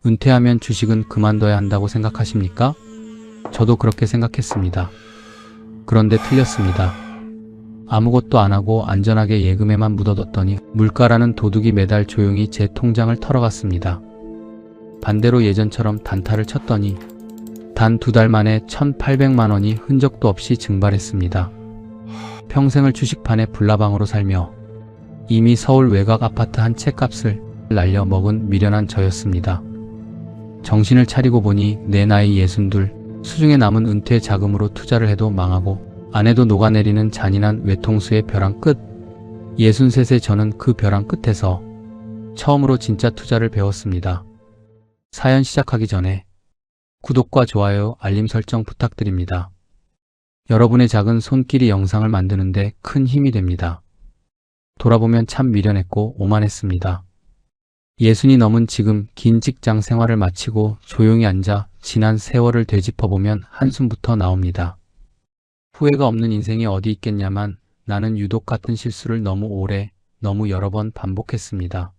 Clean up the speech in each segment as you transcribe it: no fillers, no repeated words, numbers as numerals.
은퇴하면 주식은 그만둬야 한다고 생각하십니까? 저도 그렇게 생각했습니다. 그런데 틀렸습니다. 아무것도 안 하고 안전하게 예금에만 묻어뒀더니 물가라는 도둑이 매달 조용히 제 통장을 털어갔습니다. 반대로 예전처럼 단타를 쳤더니 단 2달 만에 1,800만 원이 흔적도 없이 증발했습니다. 평생을 주식판에 불나방으로 살며 이미 서울 외곽 아파트 한 채 값을 날려 먹은 미련한 저였습니다. 정신을 차리고 보니 내 나이 62, 수중에 남은 은퇴 자금으로 투자를 해도 망하고 안 해도 녹아내리는 잔인한 외통수의 벼랑 끝. 63세 저는 그 벼랑 끝에서 처음으로 진짜 투자를 배웠습니다. 사연 시작하기 전에 구독과 좋아요, 알림 설정 부탁드립니다. 여러분의 작은 손길이 영상을 만드는데 큰 힘이 됩니다. 돌아보면 참 미련했고 오만했습니다. 60이 넘은 지금 긴 직장 생활을 마치고 조용히 앉아 지난 세월을 되짚어보면 한숨부터 나옵니다. 후회가 없는 인생이 어디 있겠냐만 나는 유독 같은 실수를 너무 오래, 너무 여러 번 반복했습니다.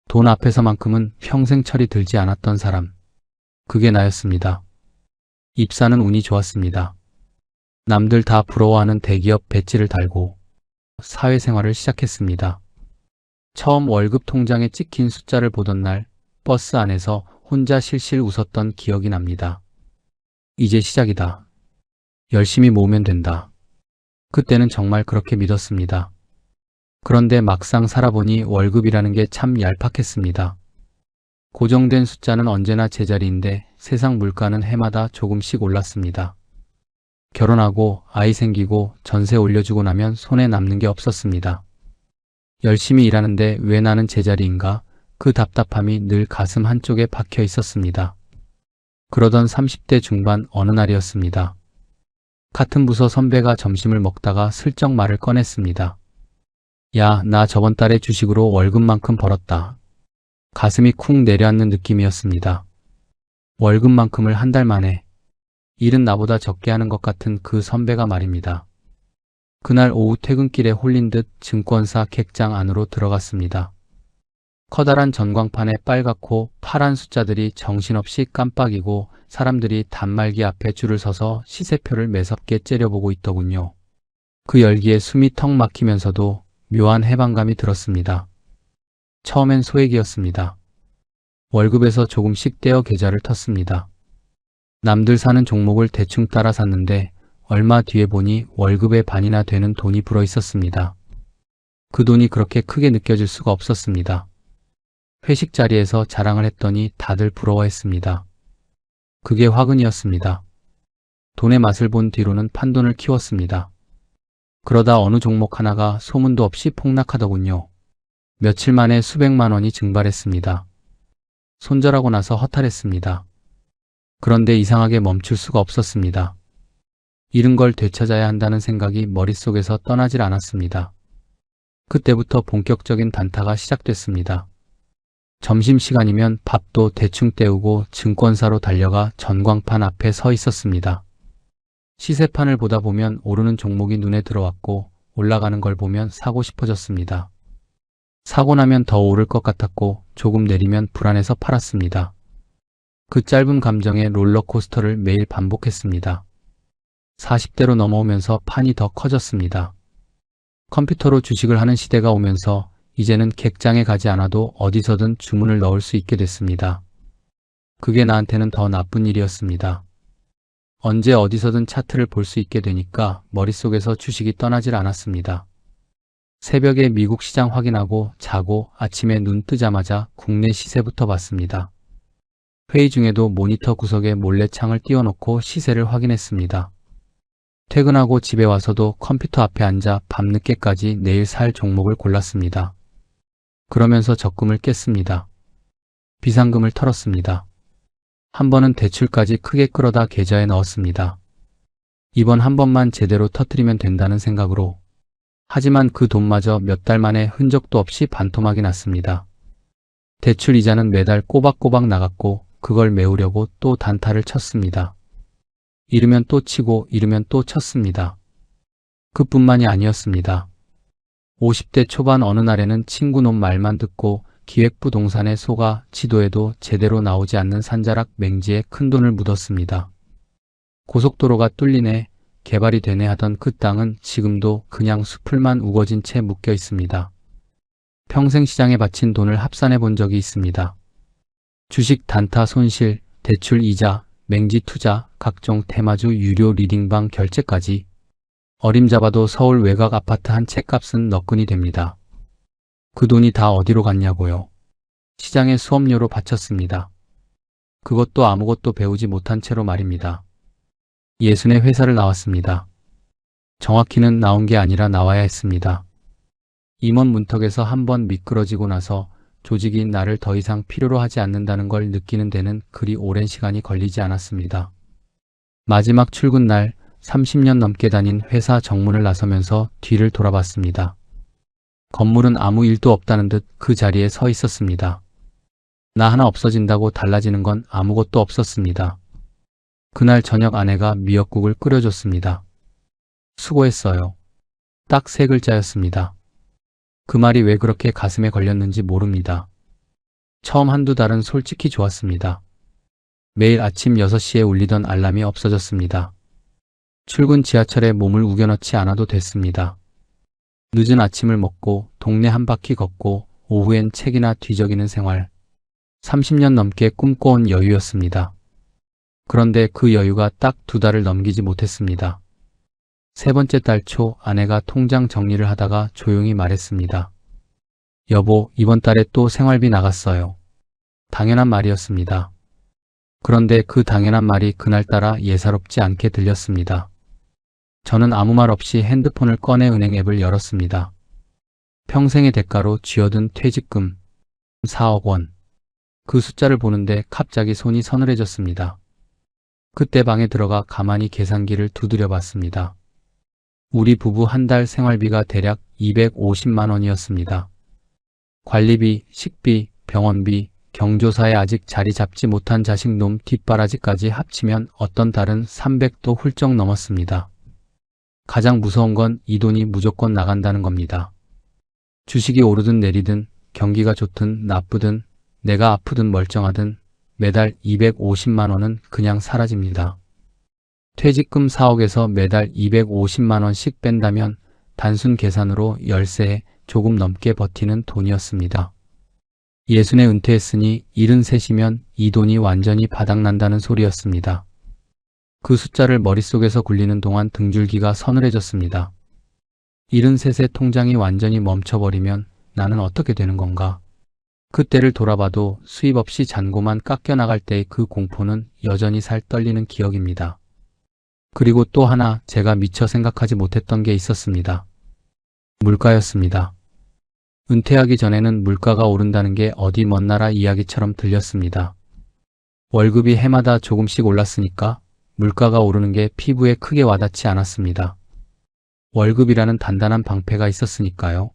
돈 앞에서만큼은 평생 철이 들지 않았던 사람. 그게 나였습니다. 입사는 운이 좋았습니다. 남들 다 부러워하는 대기업 배지를 달고 사회생활을 시작했습니다. 처음 월급 통장에 찍힌 숫자를 보던 날 버스 안에서 혼자 실실 웃었던 기억이 납니다. 이제 시작이다. 열심히 모으면 된다. 그때는 정말 그렇게 믿었습니다. 그런데 막상 살아보니 월급이라는 게 참 얄팍했습니다. 고정된 숫자는 언제나 제자리인데 세상 물가는 해마다 조금씩 올랐습니다. 결혼하고 아이 생기고 전세 올려주고 나면 손에 남는 게 없었습니다. 열심히 일하는데 왜 나는 제자리인가? 그 답답함이 늘 가슴 한쪽에 박혀 있었습니다. 그러던 30대 중반 어느 날이었습니다. 같은 부서 선배가 점심을 먹다가 슬쩍 말을 꺼냈습니다. 야, 나 저번 달에 주식으로 월급만큼 벌었다. 가슴이 쿵 내려앉는 느낌이었습니다. 월급만큼을 한 달 만에. 일은 나보다 적게 하는 것 같은 그 선배가 말입니다. 그날 오후 퇴근길에 홀린 듯 증권사 객장 안으로 들어갔습니다. 커다란 전광판에 빨갛고 파란 숫자들이 정신없이 깜빡이고 사람들이 단말기 앞에 줄을 서서 시세표를 매섭게 째려보고 있더군요. 그 열기에 숨이 턱 막히면서도 묘한 해방감이 들었습니다. 처음엔 소액이었습니다. 월급에서 조금씩 떼어 계좌를 텄습니다. 남들 사는 종목을 대충 따라 샀는데 얼마 뒤에 보니 월급의 반이나 되는 돈이 불어 있었습니다. 그 돈이 그렇게 크게 느껴질 수가 없었습니다. 회식 자리에서 자랑을 했더니 다들 부러워했습니다. 그게 화근이었습니다. 돈의 맛을 본 뒤로는 판돈을 키웠습니다. 그러다 어느 종목 하나가 소문도 없이 폭락하더군요. 며칠 만에 수백만 원이 증발했습니다. 손절하고 나서 허탈했습니다. 그런데 이상하게 멈출 수가 없었습니다. 잃은 걸 되찾아야 한다는 생각이 머릿속에서 떠나질 않았습니다. 그때부터 본격적인 단타가 시작됐습니다. 점심시간이면 밥도 대충 때우고 증권사로 달려가 전광판 앞에 서 있었습니다. 시세판을 보다 보면 오르는 종목이 눈에 들어왔고 올라가는 걸 보면 사고 싶어졌습니다. 사고 나면 더 오를 것 같았고 조금 내리면 불안해서 팔았습니다. 그 짧은 감정의 롤러코스터를 매일 반복했습니다. 40대로 넘어오면서 판이 더 커졌습니다. 컴퓨터로 주식을 하는 시대가 오면서 이제는 객장에 가지 않아도 어디서든 주문을 넣을 수 있게 됐습니다. 그게 나한테는 더 나쁜 일이었습니다. 언제 어디서든 차트를 볼 수 있게 되니까 머릿속에서 주식이 떠나질 않았습니다. 새벽에 미국 시장 확인하고 자고 아침에 눈 뜨자마자 국내 시세부터 봤습니다. 회의 중에도 모니터 구석에 몰래 창을 띄워놓고 시세를 확인했습니다. 퇴근하고 집에 와서도 컴퓨터 앞에 앉아 밤늦게까지 내일 살 종목을 골랐습니다. 그러면서 적금을 깼습니다. 비상금을 털었습니다. 한 번은 대출까지 크게 끌어다 계좌에 넣었습니다. 이번 한 번만 제대로 터뜨리면 된다는 생각으로. 하지만 그 돈마저 몇 달 만에 흔적도 없이 반토막이 났습니다. 대출 이자는 매달 꼬박꼬박 나갔고 그걸 메우려고 또 단타를 쳤습니다. 잃으면 또 치고 잃으면 또 쳤습니다. 그뿐만이 아니었습니다. 50대 초반 어느 날에는 친구 놈 말만 듣고 기획부동산에 속아 지도에도 제대로 나오지 않는 산자락 맹지에 큰돈을 묻었습니다. 고속도로가 뚫리네, 개발이 되네 하던 그 땅은 지금도 그냥 숲을만 우거진 채 묶여 있습니다. 평생 시장에 바친 돈을 합산해 본 적이 있습니다. 주식 단타 손실, 대출 이자, 맹지 투자, 각종 테마주 유료 리딩방 결제까지 어림잡아도 서울 외곽 아파트 한 채 값은 너끈이 됩니다. 그 돈이 다 어디로 갔냐고요. 시장에 수업료로 바쳤습니다. 그것도 아무것도 배우지 못한 채로 말입니다. 예순의 회사를 나왔습니다. 정확히는 나온 게 아니라 나와야 했습니다. 임원 문턱에서 한번 미끄러지고 나서 조직이 나를 더 이상 필요로 하지 않는다는 걸 느끼는 데는 그리 오랜 시간이 걸리지 않았습니다. 마지막 출근 날 30년 넘게 다닌 회사 정문을 나서면서 뒤를 돌아봤습니다. 건물은 아무 일도 없다는 듯 그 자리에 서 있었습니다. 나 하나 없어진다고 달라지는 건 아무것도 없었습니다. 그날 저녁 아내가 미역국을 끓여줬습니다. 수고했어요. 딱 3글자였습니다. 그 말이 왜 그렇게 가슴에 걸렸는지 모릅니다. 처음 한두 달은 솔직히 좋았습니다. 매일 아침 6시에 울리던 알람이 없어졌습니다. 출근 지하철에 몸을 우겨넣지 않아도 됐습니다. 늦은 아침을 먹고 동네 한 바퀴 걷고 오후엔 책이나 뒤적이는 생활. 30년 넘게 꿈꿔온 여유였습니다. 그런데 그 여유가 딱 2달을 넘기지 못했습니다. 3번째 달 초 아내가 통장 정리를 하다가 조용히 말했습니다. 여보, 이번 달에 또 생활비 나갔어요. 당연한 말이었습니다. 그런데 그 당연한 말이 그날따라 예사롭지 않게 들렸습니다. 저는 아무 말 없이 핸드폰을 꺼내 은행 앱을 열었습니다. 평생의 대가로 쥐어든 퇴직금 4억 원. 그 숫자를 보는데 갑자기 손이 서늘해졌습니다. 그때 방에 들어가 가만히 계산기를 두드려 봤습니다. 우리 부부 한 달 생활비가 대략 250만 원이었습니다. 관리비, 식비, 병원비, 경조사에 아직 자리 잡지 못한 자식놈 뒷바라지까지 합치면 어떤 달은 300도 훌쩍 넘었습니다. 가장 무서운 건 이 돈이 무조건 나간다는 겁니다. 주식이 오르든 내리든 경기가 좋든 나쁘든 내가 아프든 멀쩡하든 매달 250만 원은 그냥 사라집니다. 퇴직금 4억에서 매달 250만 원씩 뺀다면 단순 계산으로 열세에 조금 넘게 버티는 돈이었습니다. 60에 은퇴했으니 73이면 이 돈이 완전히 바닥난다는 소리였습니다. 그 숫자를 머릿속에서 굴리는 동안 등줄기가 서늘해졌습니다. 73세 통장이 완전히 멈춰버리면 나는 어떻게 되는 건가? 그때를 돌아봐도 수입 없이 잔고만 깎여나갈 때의 그 공포는 여전히 살 떨리는 기억입니다. 그리고 또 하나 제가 미처 생각하지 못했던 게 있었습니다. 물가였습니다. 은퇴하기 전에는 물가가 오른다는 게 어디 먼 나라 이야기처럼 들렸습니다. 월급이 해마다 조금씩 올랐으니까 물가가 오르는 게 피부에 크게 와닿지 않았습니다. 월급이라는 단단한 방패가 있었으니까요.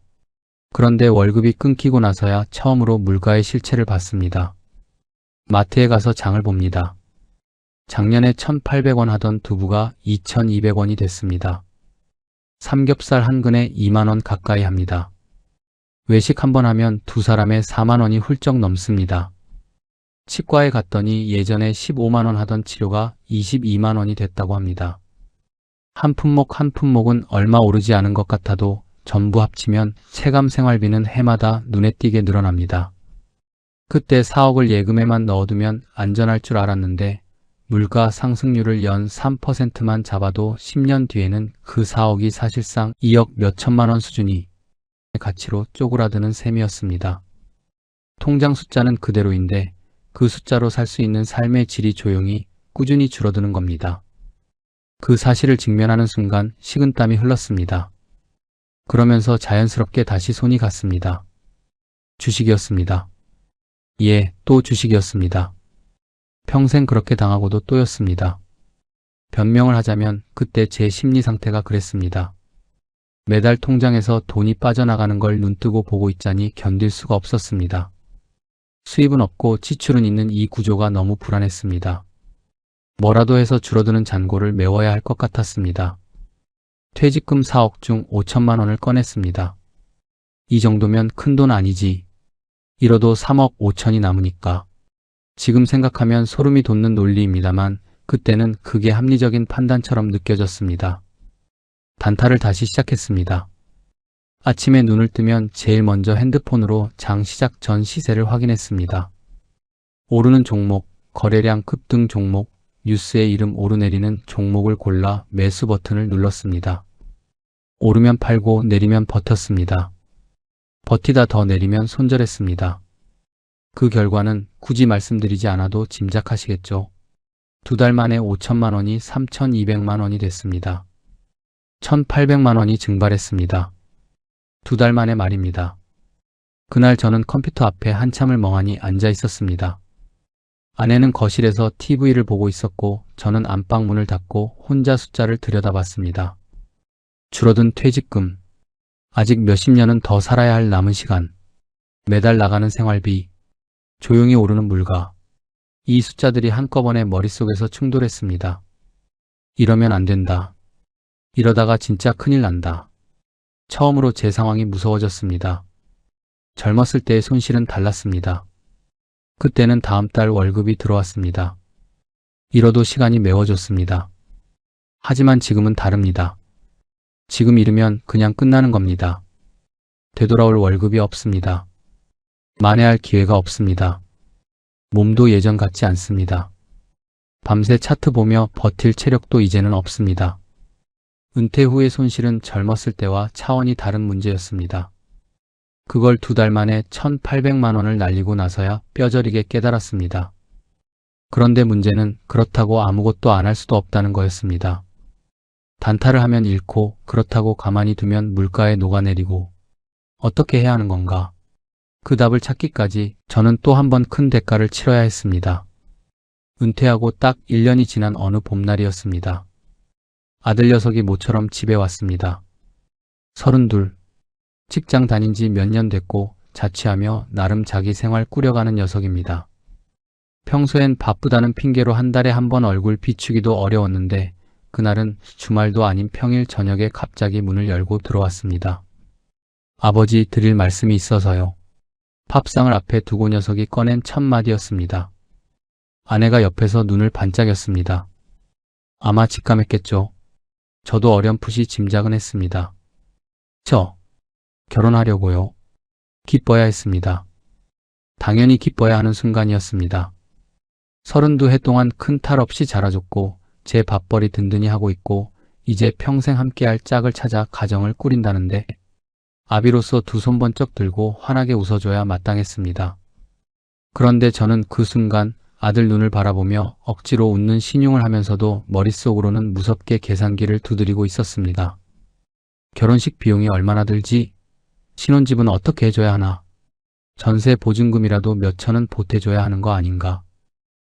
그런데 월급이 끊기고 나서야 처음으로 물가의 실체를 봤습니다. 마트에 가서 장을 봅니다. 작년에 1,800원 하던 두부가 2,200원이 됐습니다. 삼겹살 한 근에 2만 원 가까이 합니다. 외식 한번 하면 두 사람에 4만 원이 훌쩍 넘습니다. 치과에 갔더니 예전에 15만 원 하던 치료가 22만 원이 됐다고 합니다. 한 품목 한 품목은 얼마 오르지 않은 것 같아도 전부 합치면 체감 생활비는 해마다 눈에 띄게 늘어납니다. 그때 4억을 예금에만 넣어두면 안전할 줄 알았는데 물가 상승률을 연 3%만 잡아도 10년 뒤에는 그 4억이 사실상 2억 몇천만 원 수준이 가치로 쪼그라드는 셈이었습니다. 통장 숫자는 그대로인데 그 숫자로 살 수 있는 삶의 질이 조용히 꾸준히 줄어드는 겁니다. 그 사실을 직면하는 순간 식은땀이 흘렀습니다. 그러면서 자연스럽게 다시 손이 갔습니다. 주식이었습니다. 예, 또 주식이었습니다. 평생 그렇게 당하고도 또였습니다. 변명을 하자면 그때 제 심리 상태가 그랬습니다. 매달 통장에서 돈이 빠져나가는 걸 눈뜨고 보고 있자니 견딜 수가 없었습니다. 수입은 없고 지출은 있는 이 구조가 너무 불안했습니다. 뭐라도 해서 줄어드는 잔고를 메워야 할 것 같았습니다. 퇴직금 4억 중 5천만 원을 꺼냈습니다. 이 정도면 큰돈 아니지. 잃어도 3억 5천이 남으니까. 지금 생각하면 소름이 돋는 논리입니다만 그때는 그게 합리적인 판단처럼 느껴졌습니다. 단타를 다시 시작했습니다. 아침에 눈을 뜨면 제일 먼저 핸드폰으로 장 시작 전 시세를 확인했습니다. 오르는 종목, 거래량 급등 종목, 뉴스의 이름 오르내리는 종목을 골라 매수 버튼을 눌렀습니다. 오르면 팔고 내리면 버텼습니다. 버티다 더 내리면 손절했습니다. 그 결과는 굳이 말씀드리지 않아도 짐작하시겠죠. 2달 만에 5천만 원이 3,200만 원이 됐습니다. 1,800만 원이 증발했습니다. 2달 만에 말입니다. 그날 저는 컴퓨터 앞에 한참을 멍하니 앉아 있었습니다. 아내는 거실에서 TV를 보고 있었고 저는 안방 문을 닫고 혼자 숫자를 들여다봤습니다. 줄어든 퇴직금, 아직 몇십 년은 더 살아야 할 남은 시간, 매달 나가는 생활비, 조용히 오르는 물가, 이 숫자들이 한꺼번에 머릿속에서 충돌했습니다. 이러면 안 된다. 이러다가 진짜 큰일 난다. 처음으로 제 상황이 무서워졌습니다. 젊었을 때의 손실은 달랐습니다. 그때는 다음 달 월급이 들어왔습니다. 잃어도 시간이 메워졌습니다. 하지만 지금은 다릅니다. 지금 잃으면 그냥 끝나는 겁니다. 되돌아올 월급이 없습니다. 만회할 기회가 없습니다. 몸도 예전 같지 않습니다. 밤새 차트 보며 버틸 체력도 이제는 없습니다. 은퇴 후의 손실은 젊었을 때와 차원이 다른 문제였습니다. 그걸 2달 만에 1,800만 원을 날리고 나서야 뼈저리게 깨달았습니다. 그런데 문제는 그렇다고 아무것도 안 할 수도 없다는 거였습니다. 단타를 하면 잃고 그렇다고 가만히 두면 물가에 녹아내리고 어떻게 해야 하는 건가? 그 답을 찾기까지 저는 또 한 번 큰 대가를 치러야 했습니다. 은퇴하고 딱 1년이 지난 어느 봄날이었습니다. 아들 녀석이 모처럼 집에 왔습니다. 32, 직장 다닌 지 몇 년 됐고 자취하며 나름 자기 생활 꾸려가는 녀석입니다. 평소엔 바쁘다는 핑계로 한 달에 한 번 얼굴 비추기도 어려웠는데 그날은 주말도 아닌 평일 저녁에 갑자기 문을 열고 들어왔습니다. 아버지 드릴 말씀이 있어서요. 밥상을 앞에 두고 녀석이 꺼낸 첫 마디였습니다. 아내가 옆에서 눈을 반짝였습니다. 아마 직감했겠죠. 저도 어렴풋이 짐작은 했습니다. 결혼하려고요. 기뻐야 했습니다. 당연히 기뻐야 하는 순간이었습니다. 32해 동안 큰 탈 없이 자라줬고 제 밥벌이 든든히 하고 있고 이제 평생 함께할 짝을 찾아 가정을 꾸린다는데 아비로서 두 손 번쩍 들고 환하게 웃어줘야 마땅했습니다. 그런데 저는 그 순간 아들 눈을 바라보며 억지로 웃는 신용을 하면서도 머릿속으로는 무섭게 계산기를 두드리고 있었습니다. 결혼식 비용이 얼마나 들지? 신혼집은 어떻게 해줘야 하나? 전세 보증금이라도 몇 천은 보태줘야 하는 거 아닌가?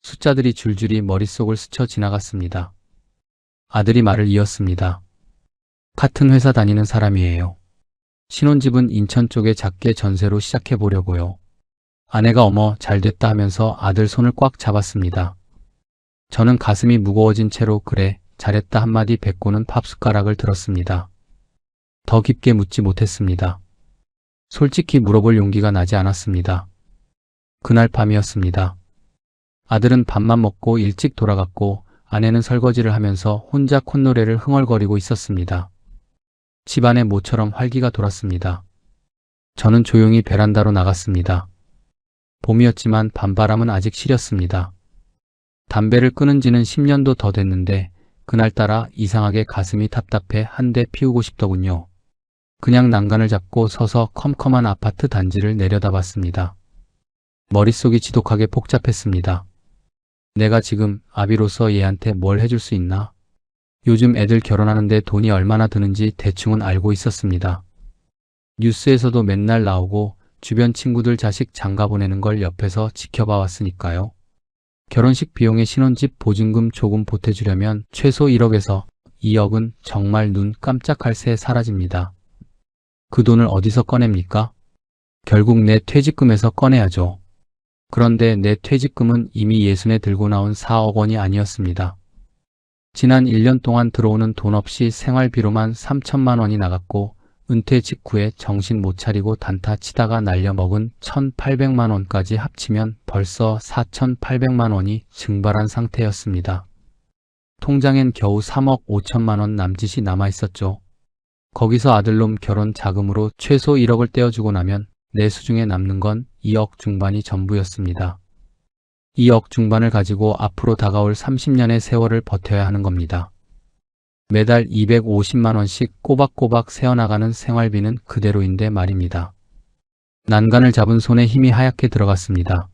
숫자들이 줄줄이 머릿속을 스쳐 지나갔습니다. 아들이 말을 이었습니다. 같은 회사 다니는 사람이에요. 신혼집은 인천 쪽에 작게 전세로 시작해보려고요. 아내가 어머 잘됐다 하면서 아들 손을 꽉 잡았습니다. 저는 가슴이 무거워진 채로 그래 잘했다 한마디 뱉고는 밥숟가락을 들었습니다. 더 깊게 묻지 못했습니다. 솔직히 물어볼 용기가 나지 않았습니다. 그날 밤이었습니다. 아들은 밥만 먹고 일찍 돌아갔고 아내는 설거지를 하면서 혼자 콧노래를 흥얼거리고 있었습니다. 집안에 모처럼 활기가 돌았습니다. 저는 조용히 베란다로 나갔습니다. 봄이었지만 밤바람은 아직 시렸습니다. 담배를 끊은 지는 10년도 더 됐는데 그날따라 이상하게 가슴이 답답해 한 대 피우고 싶더군요. 그냥 난간을 잡고 서서 컴컴한 아파트 단지를 내려다봤습니다. 머릿속이 지독하게 복잡했습니다. 내가 지금 아비로서 얘한테 뭘 해줄 수 있나? 요즘 애들 결혼하는데 돈이 얼마나 드는지 대충은 알고 있었습니다. 뉴스에서도 맨날 나오고 주변 친구들 자식 장가 보내는 걸 옆에서 지켜봐 왔으니까요. 결혼식 비용에 신혼집 보증금 조금 보태주려면 최소 1억에서 2억은 정말 눈 깜짝할 새 사라집니다. 그 돈을 어디서 꺼냅니까? 결국 내 퇴직금에서 꺼내야죠. 그런데 내 퇴직금은 이미 예순에 들고 나온 4억 원이 아니었습니다. 지난 1년 동안 들어오는 돈 없이 생활비로만 3천만 원이 나갔고 은퇴 직후에 정신 못 차리고 단타 치다가 날려먹은 1,800만 원까지 합치면 벌써 4,800만 원이 증발한 상태였습니다. 통장엔 겨우 3억 5천만 원 남짓이 남아 있었죠. 거기서 아들놈 결혼 자금으로 최소 1억을 떼어주고 나면 내 수중에 남는 건 2억 중반이 전부였습니다. 2억 중반을 가지고 앞으로 다가올 30년의 세월을 버텨야 하는 겁니다. 매달 250만 원씩 꼬박꼬박 새어나가는 생활비는 그대로인데 말입니다. 난간을 잡은 손에 힘이 하얗게 들어갔습니다.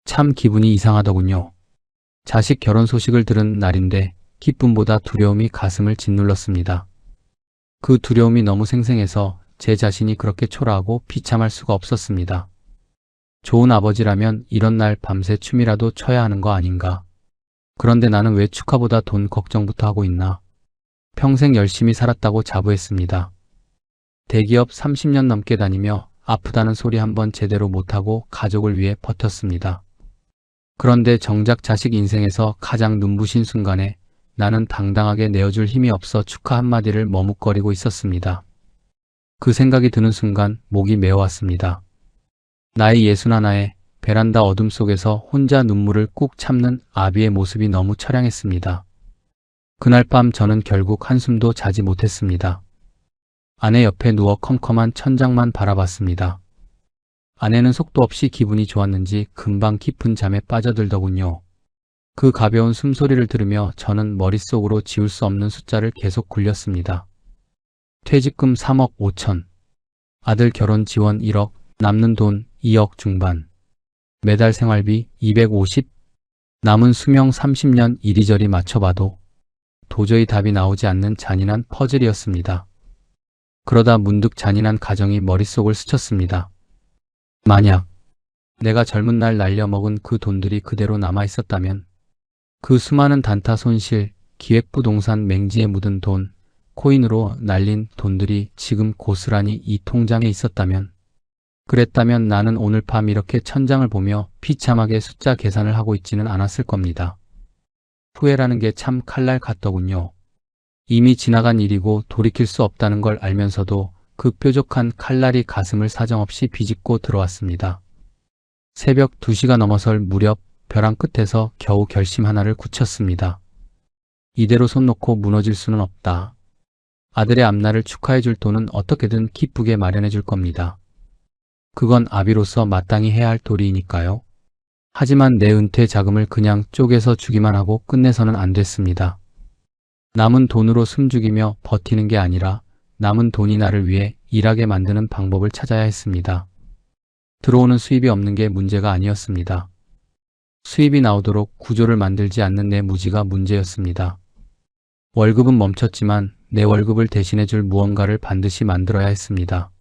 참 기분이 이상하더군요. 자식 결혼 소식을 들은 날인데 기쁨보다 두려움이 가슴을 짓눌렀습니다. 그 두려움이 너무 생생해서 제 자신이 그렇게 초라하고 비참할 수가 없었습니다. 좋은 아버지라면 이런 날 밤새 춤이라도 춰야 하는 거 아닌가. 그런데 나는 왜 축하보다 돈 걱정부터 하고 있나. 평생 열심히 살았다고 자부했습니다. 대기업 30년 넘게 다니며 아프다는 소리 한번 제대로 못하고 가족을 위해 버텼습니다. 그런데 정작 자식 인생에서 가장 눈부신 순간에 나는 당당하게 내어줄 힘이 없어 축하 한마디를 머뭇거리고 있었습니다. 그 생각이 드는 순간 목이 메어왔습니다. 나이 61에 베란다 어둠 속에서 혼자 눈물을 꾹 참는 아비의 모습이 너무 처량했습니다. 그날 밤 저는 결국 한숨도 자지 못했습니다. 아내 옆에 누워 컴컴한 천장만 바라봤습니다. 아내는 속도 없이 기분이 좋았는지 금방 깊은 잠에 빠져들더군요. 그 가벼운 숨소리를 들으며 저는 머릿속으로 지울 수 없는 숫자를 계속 굴렸습니다. 퇴직금 3억 5천, 아들 결혼 지원 1억, 남는 돈 2억 중반, 매달 생활비 250, 남은 수명 30년 이리저리 맞춰봐도 도저히 답이 나오지 않는 잔인한 퍼즐이었습니다. 그러다 문득 잔인한 가정이 머릿속을 스쳤습니다. 만약 내가 젊은 날 날려먹은 그 돈들이 그대로 남아있었다면, 그 수많은 단타 손실, 기획부동산 맹지에 묻은 돈, 코인으로 날린 돈들이 지금 고스란히 이 통장에 있었다면, 그랬다면 나는 오늘 밤 이렇게 천장을 보며 비참하게 숫자 계산을 하고 있지는 않았을 겁니다. 후회라는 게 참 칼날 같더군요. 이미 지나간 일이고 돌이킬 수 없다는 걸 알면서도 그 뾰족한 칼날이 가슴을 사정없이 비집고 들어왔습니다. 새벽 2시가 넘어설 무렵 벼랑 끝에서 겨우 결심 하나를 굳혔습니다. 이대로 손 놓고 무너질 수는 없다. 아들의 앞날을 축하해 줄 돈은 어떻게든 기쁘게 마련해 줄 겁니다. 그건 아비로서 마땅히 해야 할 도리이니까요. 하지만 내 은퇴 자금을 그냥 쪼개서 주기만 하고 끝내서는 안 됐습니다. 남은 돈으로 숨죽이며 버티는 게 아니라 남은 돈이 나를 위해 일하게 만드는 방법을 찾아야 했습니다. 들어오는 수입이 없는 게 문제가 아니었습니다. 수입이 나오도록 구조를 만들지 않는 내 무지가 문제였습니다. 월급은 멈췄지만 내 월급을 대신해 줄 무언가를 반드시 만들어야 했습니다.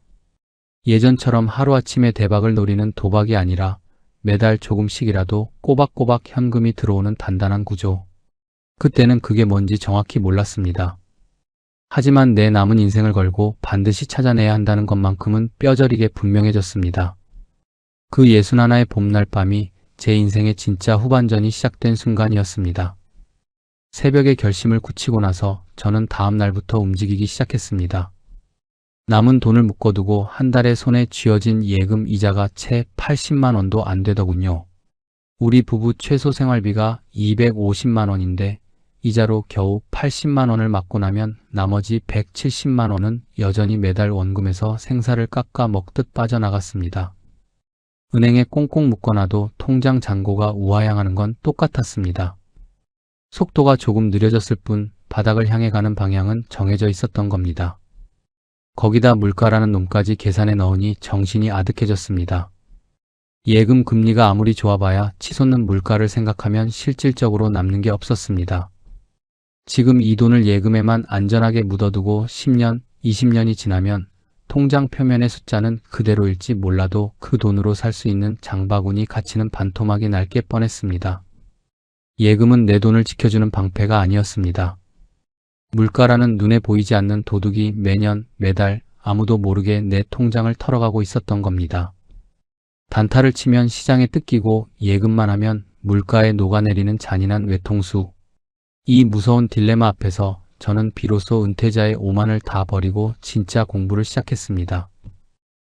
예전처럼 하루아침에 대박을 노리는 도박이 아니라 매달 조금씩이라도 꼬박꼬박 현금이 들어오는 단단한 구조. 그때는 그게 뭔지 정확히 몰랐습니다. 하지만 내 남은 인생을 걸고 반드시 찾아내야 한다는 것만큼은 뼈저리게 분명해졌습니다. 그 61의 봄날 밤이 제 인생의 진짜 후반전이 시작된 순간이었습니다. 새벽에 결심을 굳히고 나서 저는 다음 날부터 움직이기 시작했습니다. 남은 돈을 묶어두고 한 달에 손에 쥐어진 예금 이자가 채 80만 원도 안 되더군요. 우리 부부 최소 생활비가 250만 원인데 이자로 겨우 80만 원을 맞고 나면 나머지 170만 원은 여전히 매달 원금에서 생사를 깎아 먹듯 빠져나갔습니다. 은행에 꽁꽁 묶어놔도 통장 잔고가 우하향하는 건 똑같았습니다. 속도가 조금 느려졌을 뿐 바닥을 향해 가는 방향은 정해져 있었던 겁니다. 거기다 물가라는 놈까지 계산에 넣으니 정신이 아득해졌습니다. 예금 금리가 아무리 좋아봐야 치솟는 물가를 생각하면 실질적으로 남는 게 없었습니다. 지금 이 돈을 예금에만 안전하게 묻어두고 10년, 20년이 지나면 통장 표면의 숫자는 그대로일지 몰라도 그 돈으로 살 수 있는 장바구니 가치는 반토막이 날 게 뻔했습니다. 예금은 내 돈을 지켜주는 방패가 아니었습니다. 물가라는 눈에 보이지 않는 도둑이 매년, 매달 아무도 모르게 내 통장을 털어가고 있었던 겁니다. 단타를 치면 시장에 뜯기고 예금만 하면 물가에 녹아내리는 잔인한 외통수. 이 무서운 딜레마 앞에서 저는 비로소 은퇴자의 오만을 다 버리고 진짜 공부를 시작했습니다.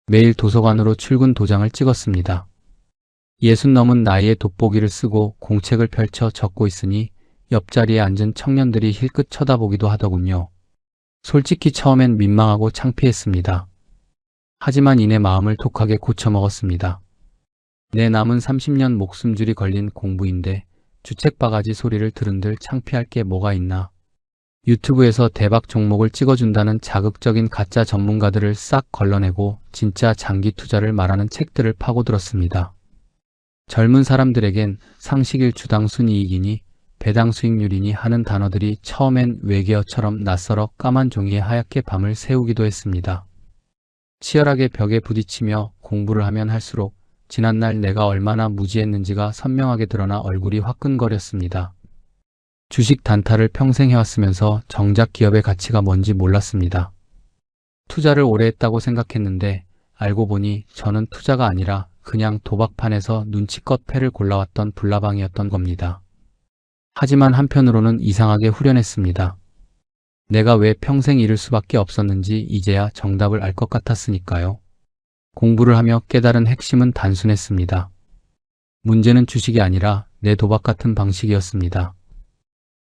매일 도서관으로 출근 도장을 찍었습니다. 60 넘은 나이에 돋보기를 쓰고 공책을 펼쳐 적고 있으니 옆자리에 앉은 청년들이 힐끗 쳐다보기도 하더군요. 솔직히 처음엔 민망하고 창피했습니다. 하지만 이내 마음을 독하게 고쳐먹었습니다. 내 남은 30년 목숨줄이 걸린 공부인데 주책바가지 소리를 들은들 창피할 게 뭐가 있나. 유튜브에서 대박 종목을 찍어준다는 자극적인 가짜 전문가들을 싹 걸러내고 진짜 장기 투자를 말하는 책들을 파고들었습니다. 젊은 사람들에겐 상식일 주당 순이익이니 배당 수익률이니 하는 단어들이 처음엔 외계어처럼 낯설어 까만 종이에 하얗게 밤을 새우기도 했습니다. 치열하게 벽에 부딪히며 공부를 하면 할수록 지난날 내가 얼마나 무지했는지가 선명하게 드러나 얼굴이 화끈거렸습니다. 주식 단타를 평생 해왔으면서 정작 기업의 가치가 뭔지 몰랐습니다. 투자를 오래 했다고 생각했는데 알고 보니 저는 투자가 아니라 그냥 도박판에서 눈치껏 패를 골라왔던 불나방이었던 겁니다. 하지만 한편으로는 이상하게 후련했습니다. 내가 왜 평생 잃을 수밖에 없었는지 이제야 정답을 알 것 같았으니까요. 공부를 하며 깨달은 핵심은 단순했습니다. 문제는 주식이 아니라 내 도박 같은 방식이었습니다.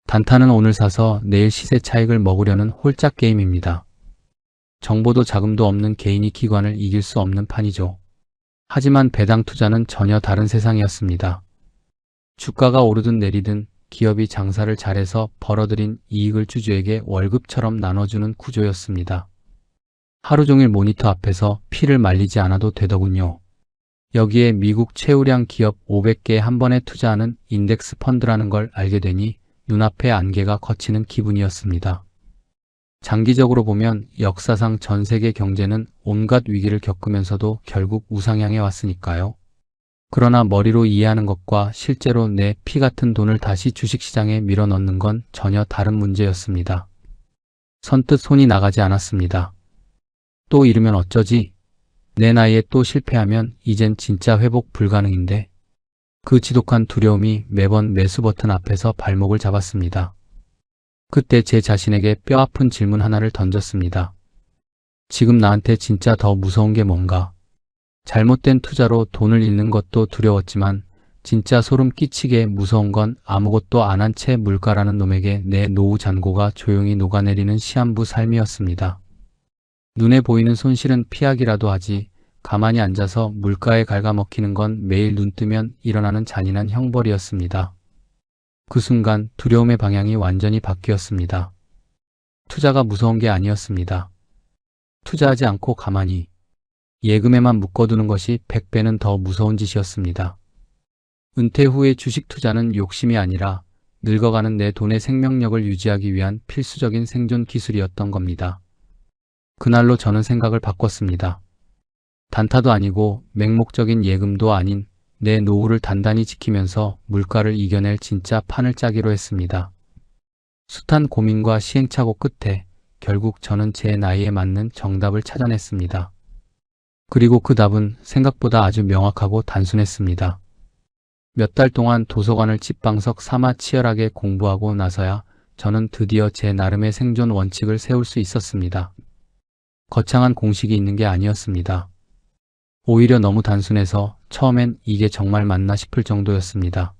단타는 오늘 사서 내일 시세 차익을 먹으려는 홀짝 게임입니다. 정보도 자금도 없는 개인이 기관을 이길 수 없는 판이죠. 하지만 배당 투자는 전혀 다른 세상이었습니다. 주가가 오르든 내리든 기업이 장사를 잘해서 벌어들인 이익을 주주에게 월급처럼 나눠주는 구조였습니다. 하루 종일 모니터 앞에서 피를 말리지 않아도 되더군요. 여기에 미국 최우량 기업 500개에 한 번에 투자하는 인덱스 펀드라는 걸 알게 되니 눈앞의 안개가 걷히는 기분이었습니다. 장기적으로 보면 역사상 전 세계 경제는 온갖 위기를 겪으면서도 결국 우상향해 왔으니까요. 그러나 머리로 이해하는 것과 실제로 내 피 같은 돈을 다시 주식시장에 밀어넣는 건 전혀 다른 문제였습니다. 선뜻 손이 나가지 않았습니다. 또 잃으면 어쩌지? 내 나이에 또 실패하면 이젠 진짜 회복 불가능인데. 그 지독한 두려움이 매번 매수 버튼 앞에서 발목을 잡았습니다. 그때 제 자신에게 뼈아픈 질문 하나를 던졌습니다. 지금 나한테 진짜 더 무서운 게 뭔가? 잘못된 투자로 돈을 잃는 것도 두려웠지만 진짜 소름 끼치게 무서운 건 아무것도 안 한 채 물가라는 놈에게 내 노후 잔고가 조용히 녹아내리는 시한부 삶이었습니다. 눈에 보이는 손실은 피하기라도 하지 가만히 앉아서 물가에 갉아먹히는 건 매일 눈 뜨면 일어나는 잔인한 형벌이었습니다. 그 순간 두려움의 방향이 완전히 바뀌었습니다. 투자가 무서운 게 아니었습니다. 투자하지 않고 가만히 예금에만 묶어두는 것이 100배는 더 무서운 짓이었습니다. 은퇴 후의 주식 투자는 욕심이 아니라 늙어가는 내 돈의 생명력을 유지하기 위한 필수적인 생존 기술이었던 겁니다. 그날로 저는 생각을 바꿨습니다. 단타도 아니고 맹목적인 예금도 아닌 내 노후를 단단히 지키면서 물가를 이겨낼 진짜 판을 짜기로 했습니다. 숱한 고민과 시행착오 끝에 결국 저는 제 나이에 맞는 정답을 찾아냈습니다. 그리고 그 답은 생각보다 아주 명확하고 단순했습니다. 몇 달 동안 도서관을 찐방석 삼아 치열하게 공부하고 나서야 저는 드디어 제 나름의 생존 원칙을 세울 수 있었습니다. 거창한 공식이 있는 게 아니었습니다. 오히려 너무 단순해서 처음엔 이게 정말 맞나 싶을 정도였습니다.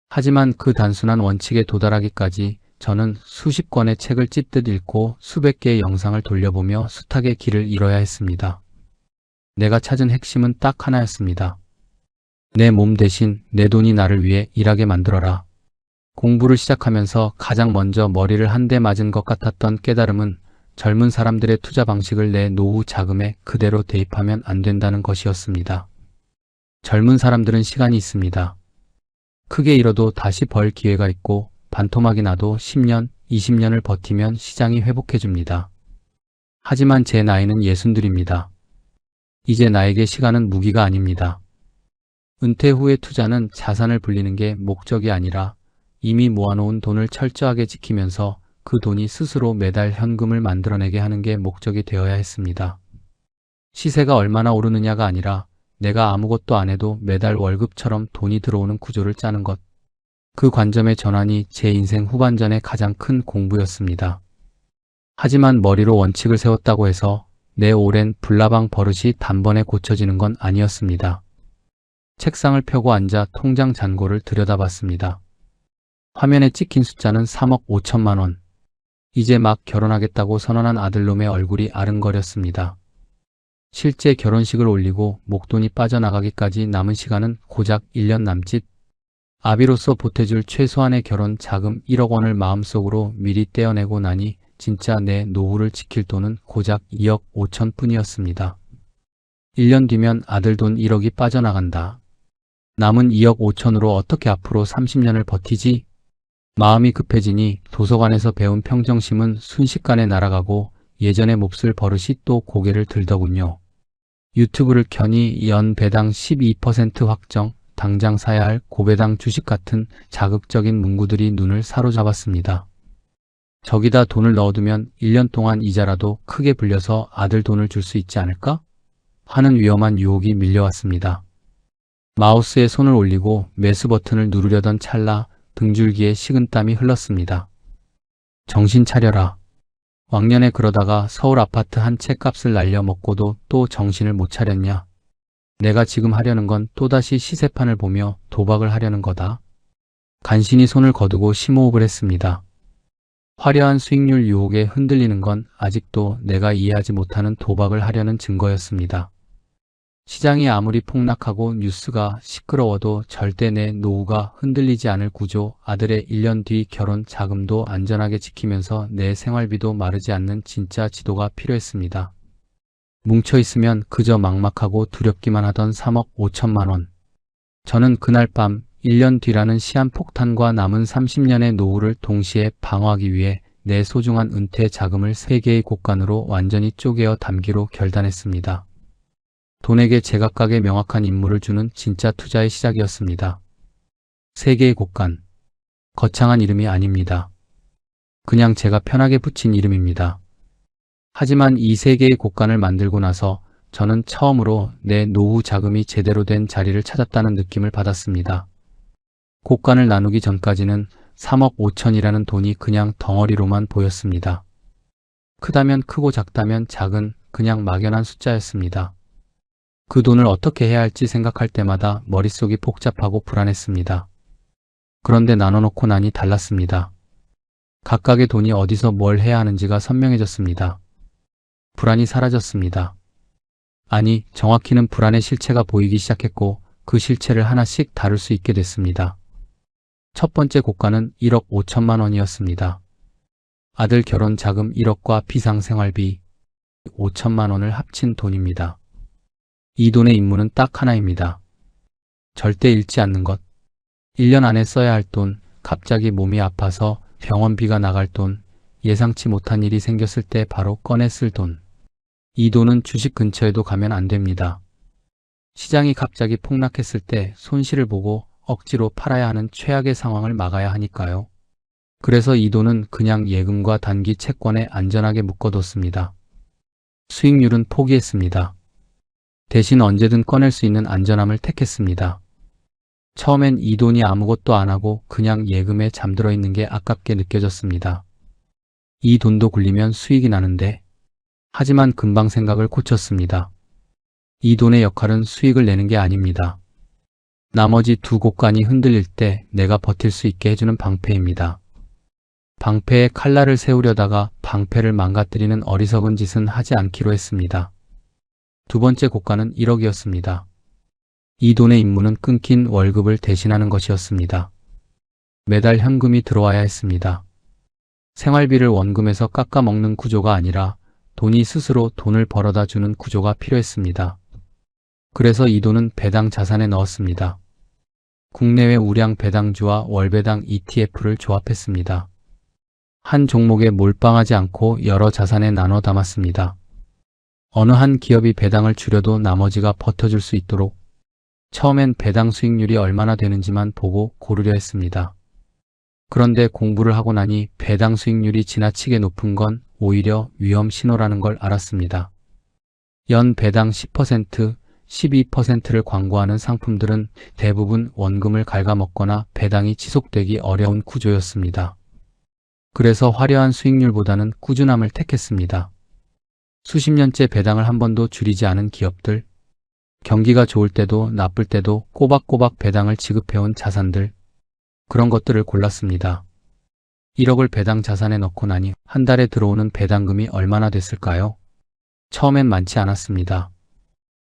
하지만 그 단순한 원칙에 도달하기까지 저는 수십 권의 책을 찢듯 읽고 수백 개의 영상을 돌려보며 숱하게 길을 잃어야 했습니다. 내가 찾은 핵심은 딱 하나였습니다. 내 몸 대신 내 돈이 나를 위해 일하게 만들어라. 공부를 시작하면서 가장 먼저 머리를 한 대 맞은 것 같았던 깨달음은 젊은 사람들의 투자 방식을 내 노후 자금에 그대로 대입하면 안 된다는 것이었습니다. 젊은 사람들은 시간이 있습니다. 크게 잃어도 다시 벌 기회가 있고 반토막이 나도 10년, 20년을 버티면 시장이 회복해줍니다. 하지만 제 나이는 60입니다. 이제 나에게 시간은 무기가 아닙니다. 은퇴 후의 투자는 자산을 불리는 게 목적이 아니라 이미 모아놓은 돈을 철저하게 지키면서 그 돈이 스스로 매달 현금을 만들어내게 하는 게 목적이 되어야 했습니다. 시세가 얼마나 오르느냐가 아니라 내가 아무것도 안 해도 매달 월급처럼 돈이 들어오는 구조를 짜는 것. 그 관점의 전환이 제 인생 후반전의 가장 큰 공부였습니다. 하지만 머리로 원칙을 세웠다고 해서 내 오랜 불나방 버릇이 단번에 고쳐지는 건 아니었습니다. 책상을 펴고 앉아 통장 잔고를 들여다봤습니다. 화면에 찍힌 숫자는 3억 5천만 원. 이제 막 결혼하겠다고 선언한 아들놈의 얼굴이 아른거렸습니다. 실제 결혼식을 올리고 목돈이 빠져나가기까지 남은 시간은 고작 1년 남짓. 아비로서 보태줄 최소한의 결혼 자금 1억 원을 마음속으로 미리 떼어내고 나니 진짜 내 노후를 지킬 돈은 고작 2억 5천 뿐이었습니다. 1년 뒤면 아들 돈 1억이 빠져나간다. 남은 2억 5천으로 어떻게 앞으로 30년을 버티지? 마음이 급해지니 도서관에서 배운 평정심은 순식간에 날아가고 예전의 몹쓸 버릇이 또 고개를 들더군요. 유튜브를 켜니 연 배당 12% 확정, 당장 사야 할 고배당 주식 같은 자극적인 문구들이 눈을 사로잡았습니다. 저기다 돈을 넣어두면 1년 동안 이자라도 크게 불려서 아들 돈을 줄 수 있지 않을까? 하는 위험한 유혹이 밀려왔습니다. 마우스에 손을 올리고 매수 버튼을 누르려던 찰나 등줄기에 식은땀이 흘렀습니다. 정신 차려라. 왕년에 그러다가 서울 아파트 한 채 값을 날려먹고도 또 정신을 못 차렸냐. 내가 지금 하려는 건 또다시 시세판을 보며 도박을 하려는 거다. 간신히 손을 거두고 심호흡을 했습니다. 화려한 수익률 유혹에 흔들리는 건 아직도 내가 이해하지 못하는 도박을 하려는 증거였습니다. 시장이 아무리 폭락하고 뉴스가 시끄러워도 절대 내 노후가 흔들리지 않을 구조, 아들의 1년 뒤 결혼 자금도 안전하게 지키면서 내 생활비도 마르지 않는 진짜 지도가 필요했습니다. 뭉쳐있으면 그저 막막하고 두렵기만 하던 3억 5천만 원. 저는 그날 밤 1년 뒤라는 시한폭탄과 남은 30년의 노후를 동시에 방어하기 위해 내 소중한 은퇴 자금을 3개의 곳간으로 완전히 쪼개어 담기로 결단했습니다. 돈에게 제각각의 명확한 임무를 주는 진짜 투자의 시작이었습니다. 3개의 곳간. 거창한 이름이 아닙니다. 그냥 제가 편하게 붙인 이름입니다. 하지만 이 3개의 곳간을 만들고 나서 저는 처음으로 내 노후 자금이 제대로 된 자리를 찾았다는 느낌을 받았습니다. 곳간을 나누기 전까지는 3억 5천이라는 돈이 그냥 덩어리로만 보였습니다. 크다면 크고 작다면 작은 그냥 막연한 숫자였습니다. 그 돈을 어떻게 해야 할지 생각할 때마다 머릿속이 복잡하고 불안했습니다. 그런데 나눠놓고 나니 달랐습니다. 각각의 돈이 어디서 뭘 해야 하는지가 선명해졌습니다. 불안이 사라졌습니다. 아니, 정확히는 불안의 실체가 보이기 시작했고 그 실체를 하나씩 다룰 수 있게 됐습니다. 첫 번째 곳간은 1억 5천만 원이었습니다. 아들 결혼 자금 1억과 비상생활비 5천만 원을 합친 돈입니다. 이 돈의 임무는 딱 하나입니다. 절대 잃지 않는 것. 1년 안에 써야 할 돈, 갑자기 몸이 아파서 병원비가 나갈 돈, 예상치 못한 일이 생겼을 때 바로 꺼내 쓸 돈. 이 돈은 주식 근처에도 가면 안 됩니다. 시장이 갑자기 폭락했을 때 손실을 보고 억지로 팔아야 하는 최악의 상황을 막아야 하니까요. 그래서 이 돈은 그냥 예금과 단기 채권에 안전하게 묶어뒀습니다. 수익률은 포기했습니다. 대신 언제든 꺼낼 수 있는 안전함을 택했습니다. 처음엔 이 돈이 아무것도 안 하고 그냥 예금에 잠들어 있는 게 아깝게 느껴졌습니다. 이 돈도 굴리면 수익이 나는데. 하지만 금방 생각을 고쳤습니다. 이 돈의 역할은 수익을 내는 게 아닙니다. 나머지 두 곳간이 흔들릴 때 내가 버틸 수 있게 해주는 방패입니다. 방패에 칼날을 세우려다가 방패를 망가뜨리는 어리석은 짓은 하지 않기로 했습니다. 두 번째 곳간은 1억이었습니다. 이 돈의 임무는 끊긴 월급을 대신하는 것이었습니다. 매달 현금이 들어와야 했습니다. 생활비를 원금에서 깎아먹는 구조가 아니라 돈이 스스로 돈을 벌어다 주는 구조가 필요했습니다. 그래서 이 돈은 배당 자산에 넣었습니다. 국내외 우량 배당주와 월배당 ETF를 조합했습니다. 한 종목에 몰빵하지 않고 여러 자산에 나눠 담았습니다. 어느 한 기업이 배당을 줄여도 나머지가 버텨줄 수 있도록. 처음엔 배당 수익률이 얼마나 되는지만 보고 고르려 했습니다. 그런데 공부를 하고 나니 배당 수익률이 지나치게 높은 건 오히려 위험 신호라는 걸 알았습니다. 연 배당 10%, 12%를 광고하는 상품들은 대부분 원금을 갉아먹거나 배당이 지속되기 어려운 구조였습니다. 그래서 화려한 수익률보다는 꾸준함을 택했습니다. 수십 년째 배당을 한 번도 줄이지 않은 기업들, 경기가 좋을 때도 나쁠 때도 꼬박꼬박 배당을 지급해온 자산들, 그런 것들을 골랐습니다. 1억을 배당 자산에 넣고 나니 한 달에 들어오는 배당금이 얼마나 됐을까요? 처음엔 많지 않았습니다.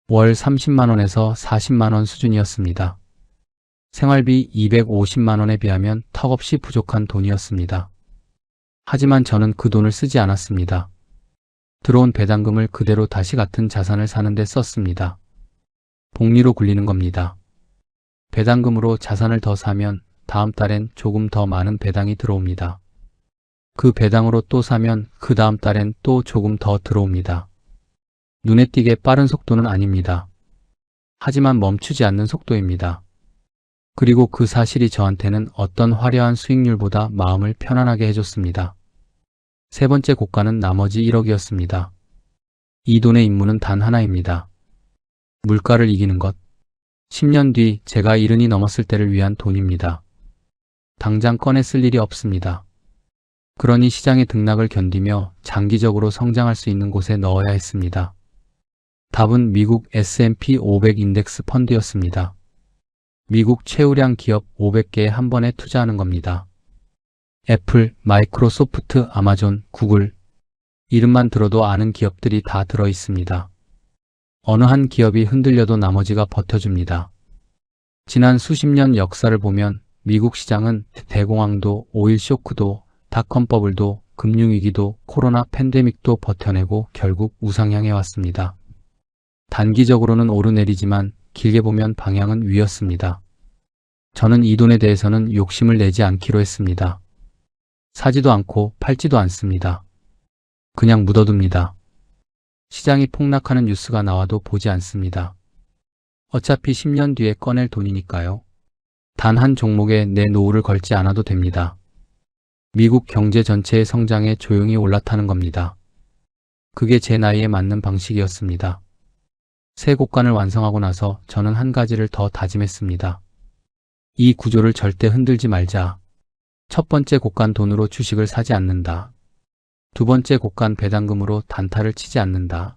월 30만원에서 40만원 수준이었습니다. 생활비 250만원에 비하면 턱없이 부족한 돈이었습니다. 하지만 저는 그 돈을 쓰지 않았습니다. 들어온 배당금을 그대로 다시 같은 자산을 사는 데 썼습니다. 복리로 굴리는 겁니다. 배당금으로 자산을 더 사면 다음 달엔 조금 더 많은 배당이 들어옵니다. 그 배당으로 또 사면 그 다음 달엔 또 조금 더 들어옵니다. 눈에 띄게 빠른 속도는 아닙니다. 하지만 멈추지 않는 속도입니다. 그리고 그 사실이 저한테는 어떤 화려한 수익률보다 마음을 편안하게 해줬습니다. 세 번째 고가는 나머지 1억이었습니다. 이 돈의 임무는 단 하나입니다. 물가를 이기는 것. 10년 뒤 제가 70이 넘었을 때를 위한 돈입니다. 당장 꺼내 쓸 일이 없습니다. 그러니 시장의 등락을 견디며 장기적으로 성장할 수 있는 곳에 넣어야 했습니다. 답은 미국 S&P 500 인덱스 펀드였습니다. 미국 최우량 기업 500개에 한 번에 투자하는 겁니다. 애플, 마이크로소프트, 아마존, 구글, 이름만 들어도 아는 기업들이 다 들어 있습니다. 어느 한 기업이 흔들려도 나머지가 버텨줍니다. 지난 수십 년 역사를 보면 미국 시장은 대공황도, 오일 쇼크도, 닷컴 버블도, 금융위기도, 코로나 팬데믹도 버텨내고 결국 우상향해 왔습니다. 단기적으로는 오르내리지만 길게 보면 방향은 위였습니다. 저는 이 돈에 대해서는 욕심을 내지 않기로 했습니다. 사지도 않고 팔지도 않습니다. 그냥 묻어둡니다. 시장이 폭락하는 뉴스가 나와도 보지 않습니다. 어차피 10년 뒤에 꺼낼 돈이니까요. 단 한 종목에 내 노후를 걸지 않아도 됩니다. 미국 경제 전체의 성장에 조용히 올라타는 겁니다. 그게 제 나이에 맞는 방식이었습니다. 새 곡간을 완성하고 나서 저는 한 가지를 더 다짐했습니다. 이 구조를 절대 흔들지 말자. 첫 번째 곡간 돈으로 주식을 사지 않는다. 두 번째 곡간 배당금으로 단타를 치지 않는다.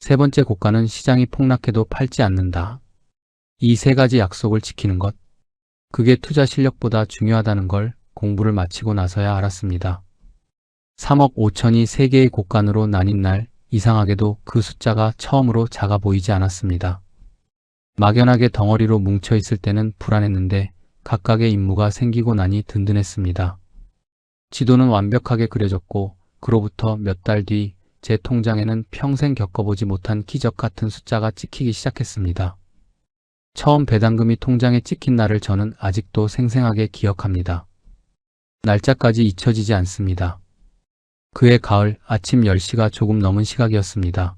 세 번째 곡간은 시장이 폭락해도 팔지 않는다. 이 세 가지 약속을 지키는 것. 그게 투자 실력보다 중요하다는 걸 공부를 마치고 나서야 알았습니다. 3억 5천이 3개의 곡간으로 나뉜 날 이상하게도 그 숫자가 처음으로 작아 보이지 않았습니다. 막연하게 덩어리로 뭉쳐 있을 때는 불안했는데 각각의 임무가 생기고 나니 든든했습니다. 지도는 완벽하게 그려졌고 그로부터 몇 달 뒤 제 통장에는 평생 겪어보지 못한 기적 같은 숫자가 찍히기 시작했습니다. 처음 배당금이 통장에 찍힌 날을 저는 아직도 생생하게 기억합니다. 날짜까지 잊혀지지 않습니다. 그해 가을 아침 10시가 조금 넘은 시각이었습니다.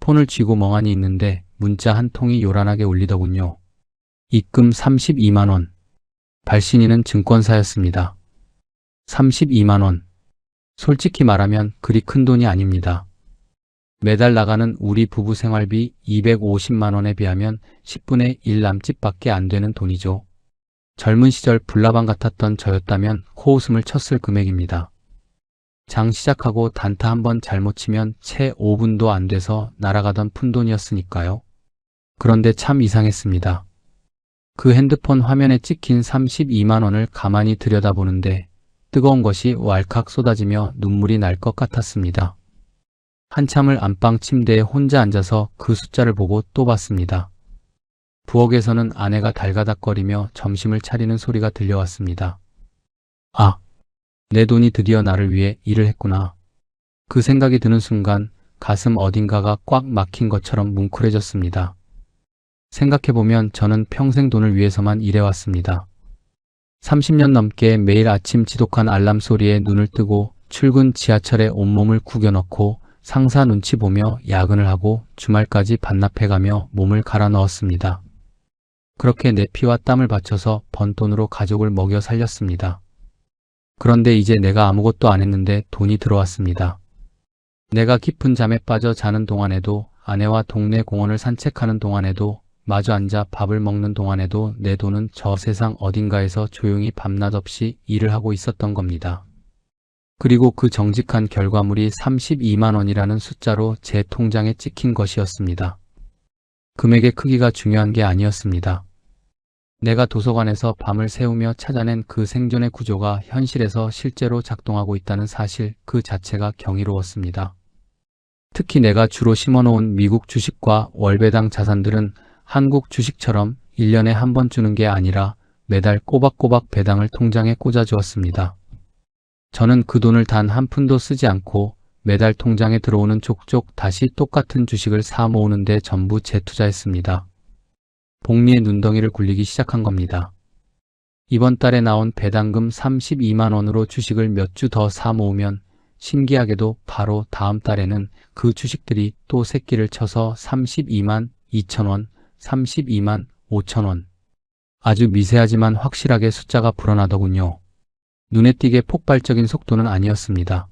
폰을 쥐고 멍하니 있는데 문자 한 통이 요란하게 울리더군요. 입금 32만원. 발신인은 증권사였습니다. 32만원. 솔직히 말하면 그리 큰 돈이 아닙니다. 매달 나가는 우리 부부 생활비 250만원에 비하면 10분의 1 남짓밖에 안 되는 돈이죠. 젊은 시절 불나방 같았던 저였다면 코웃음을 쳤을 금액입니다. 장 시작하고 단타 한 번 잘못 치면 채 5분도 안 돼서 날아가던 푼돈이었으니까요. 그런데 참 이상했습니다. 그 핸드폰 화면에 찍힌 32만원을 가만히 들여다보는데 뜨거운 것이 왈칵 쏟아지며 눈물이 날 것 같았습니다. 한참을 안방 침대에 혼자 앉아서 그 숫자를 보고 또 봤습니다. 부엌에서는 아내가 달가닥거리며 점심을 차리는 소리가 들려왔습니다. 아, 내 돈이 드디어 나를 위해 일을 했구나. 그 생각이 드는 순간 가슴 어딘가가 꽉 막힌 것처럼 뭉클해졌습니다. 생각해보면 저는 평생 돈을 위해서만 일해왔습니다. 30년 넘게 매일 아침 지독한 알람 소리에 눈을 뜨고 출근 지하철에 온몸을 구겨넣고 상사 눈치 보며 야근을 하고 주말까지 반납해가며 몸을 갈아 넣었습니다. 그렇게 내 피와 땀을 바쳐서 번 돈으로 가족을 먹여 살렸습니다. 그런데 이제 내가 아무것도 안 했는데 돈이 들어왔습니다. 내가 깊은 잠에 빠져 자는 동안에도 아내와 동네 공원을 산책하는 동안에도, 마주 앉아 밥을 먹는 동안에도 내 돈은 저 세상 어딘가에서 조용히 밤낮 없이 일을 하고 있었던 겁니다. 그리고 그 정직한 결과물이 32만 원이라는 숫자로 제 통장에 찍힌 것이었습니다. 금액의 크기가 중요한 게 아니었습니다. 내가 도서관에서 밤을 새우며 찾아낸 그 생존의 구조가 현실에서 실제로 작동하고 있다는 사실 그 자체가 경이로웠습니다. 특히 내가 주로 심어놓은 미국 주식과 월배당 자산들은 한국 주식처럼 1년에 한 번 주는 게 아니라 매달 꼬박꼬박 배당을 통장에 꽂아주었습니다. 저는 그 돈을 단 한 푼도 쓰지 않고 매달 통장에 들어오는 족족 다시 똑같은 주식을 사 모으는 데 전부 재투자했습니다. 복리의 눈덩이를 굴리기 시작한 겁니다. 이번 달에 나온 배당금 32만 원으로 주식을 몇 주 더 사 모으면 신기하게도 바로 다음 달에는 그 주식들이 또 새끼를 쳐서 32만 2천 원, 32만 5천 원. 아주 미세하지만 확실하게 숫자가 불어나더군요. 눈에 띄게 폭발적인 속도는 아니었습니다.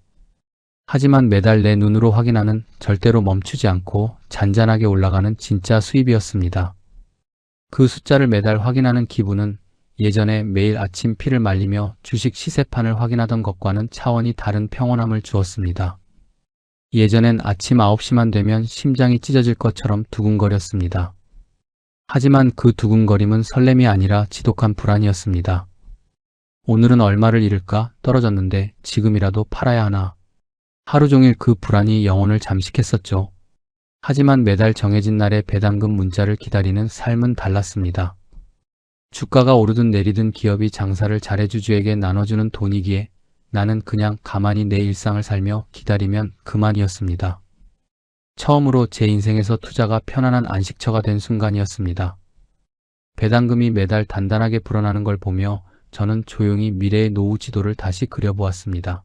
하지만 매달 내 눈으로 확인하는 절대로 멈추지 않고 잔잔하게 올라가는 진짜 수입이었습니다. 그 숫자를 매달 확인하는 기분은 예전에 매일 아침 피를 말리며 주식 시세판을 확인하던 것과는 차원이 다른 평온함을 주었습니다. 예전엔 아침 9시만 되면 심장이 찢어질 것처럼 두근거렸습니다. 하지만 그 두근거림은 설렘이 아니라 지독한 불안이었습니다. 오늘은 얼마를 잃을까 떨어졌는데 지금이라도 팔아야 하나. 하루 종일 그 불안이 영혼을 잠식했었죠. 하지만 매달 정해진 날에 배당금 문자를 기다리는 삶은 달랐습니다. 주가가 오르든 내리든 기업이 장사를 잘해주주에게 나눠주는 돈이기에 나는 그냥 가만히 내 일상을 살며 기다리면 그만이었습니다. 처음으로 제 인생에서 투자가 편안한 안식처가 된 순간이었습니다. 배당금이 매달 단단하게 불어나는 걸 보며 저는 조용히 미래의 노후 지도를 다시 그려보았습니다.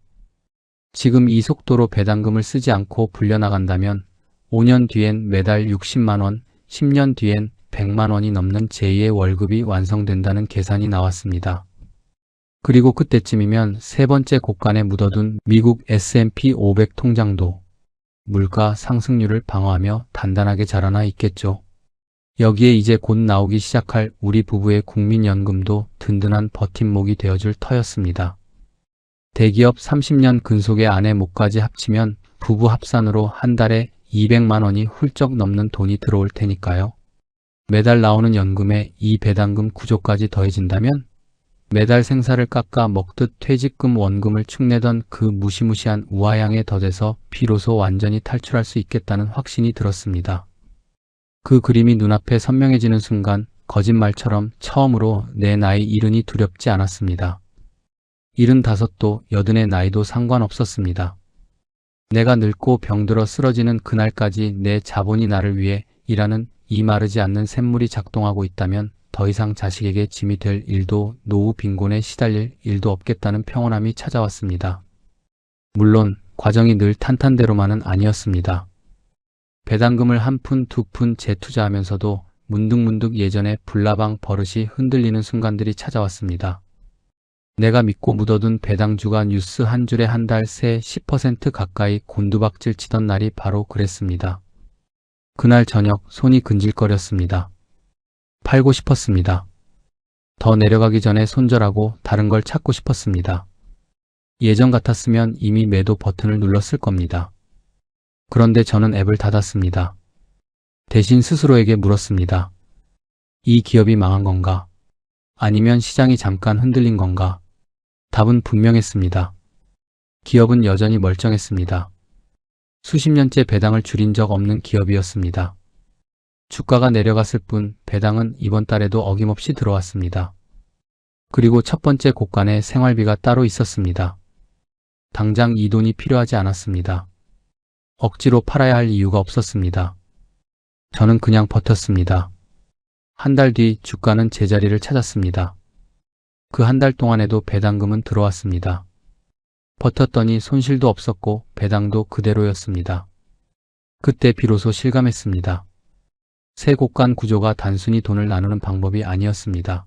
지금 이 속도로 배당금을 쓰지 않고 불려나간다면 5년 뒤엔 매달 60만 원, 10년 뒤엔 100만 원이 넘는 제2의 월급이 완성된다는 계산이 나왔습니다. 그리고 그때쯤이면 세 번째 곳간에 묻어둔 미국 S&P 500 통장도 물가 상승률을 방어하며 단단하게 자라나 있겠죠. 여기에 이제 곧 나오기 시작할 우리 부부의 국민연금도 든든한 버팀목이 되어줄 터였습니다. 대기업 30년 근속의 아내 목까지 합치면 부부 합산으로 한 달에 200만 원이 훌쩍 넘는 돈이 들어올 테니까요. 매달 나오는 연금에 이 배당금 구조까지 더해진다면 매달 생사를 깎아 먹듯 퇴직금 원금을 축내던 그 무시무시한 우하양에 더돼서 비로소 완전히 탈출할 수 있겠다는 확신이 들었습니다. 그 그림이 눈앞에 선명해지는 순간 거짓말처럼 처음으로 내 나이 70이 두렵지 않았습니다. 75도 80의 나이도 상관없었습니다. 내가 늙고 병들어 쓰러지는 그날까지 내 자본이 나를 위해 일하는 이 마르지 않는 샘물이 작동하고 있다면 더 이상 자식에게 짐이 될 일도 노후 빈곤에 시달릴 일도 없겠다는 평온함이 찾아왔습니다. 물론 과정이 늘 탄탄대로만은 아니었습니다. 배당금을 한 푼, 두 푼 재투자하면서도 문득문득 예전의 불나방 버릇이 흔들리는 순간들이 찾아왔습니다. 내가 믿고 묻어둔 배당주가 뉴스 한 줄에 한 달 새 10% 가까이 곤두박질 치던 날이 바로 그랬습니다. 그날 저녁 손이 근질거렸습니다. 팔고 싶었습니다. 더 내려가기 전에 손절하고 다른 걸 찾고 싶었습니다. 예전 같았으면 이미 매도 버튼을 눌렀을 겁니다. 그런데 저는 앱을 닫았습니다. 대신 스스로에게 물었습니다. 이 기업이 망한 건가? 아니면 시장이 잠깐 흔들린 건가? 답은 분명했습니다. 기업은 여전히 멀쩡했습니다. 수십 년째 배당을 줄인 적 없는 기업이었습니다. 주가가 내려갔을 뿐 배당은 이번 달에도 어김없이 들어왔습니다. 그리고 첫 번째 곳간에 생활비가 따로 있었습니다. 당장 이 돈이 필요하지 않았습니다. 억지로 팔아야 할 이유가 없었습니다. 저는 그냥 버텼습니다. 한 달 뒤 주가는 제자리를 찾았습니다. 그 한 달 동안에도 배당금은 들어왔습니다. 버텼더니 손실도 없었고 배당도 그대로였습니다. 그때 비로소 실감했습니다. 새 곳간 구조가 단순히 돈을 나누는 방법이 아니었습니다.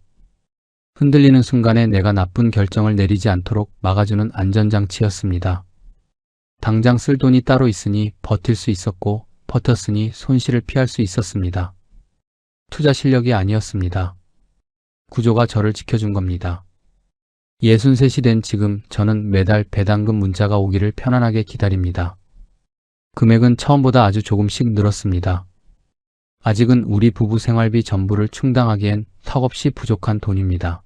흔들리는 순간에 내가 나쁜 결정을 내리지 않도록 막아주는 안전장치였습니다. 당장 쓸 돈이 따로 있으니 버틸 수 있었고 버텼으니 손실을 피할 수 있었습니다. 투자 실력이 아니었습니다. 구조가 저를 지켜준 겁니다. 63이 된 지금 저는 매달 배당금 문자가 오기를 편안하게 기다립니다. 금액은 처음보다 아주 조금씩 늘었습니다. 아직은 우리 부부 생활비 전부를 충당하기엔 턱없이 부족한 돈입니다.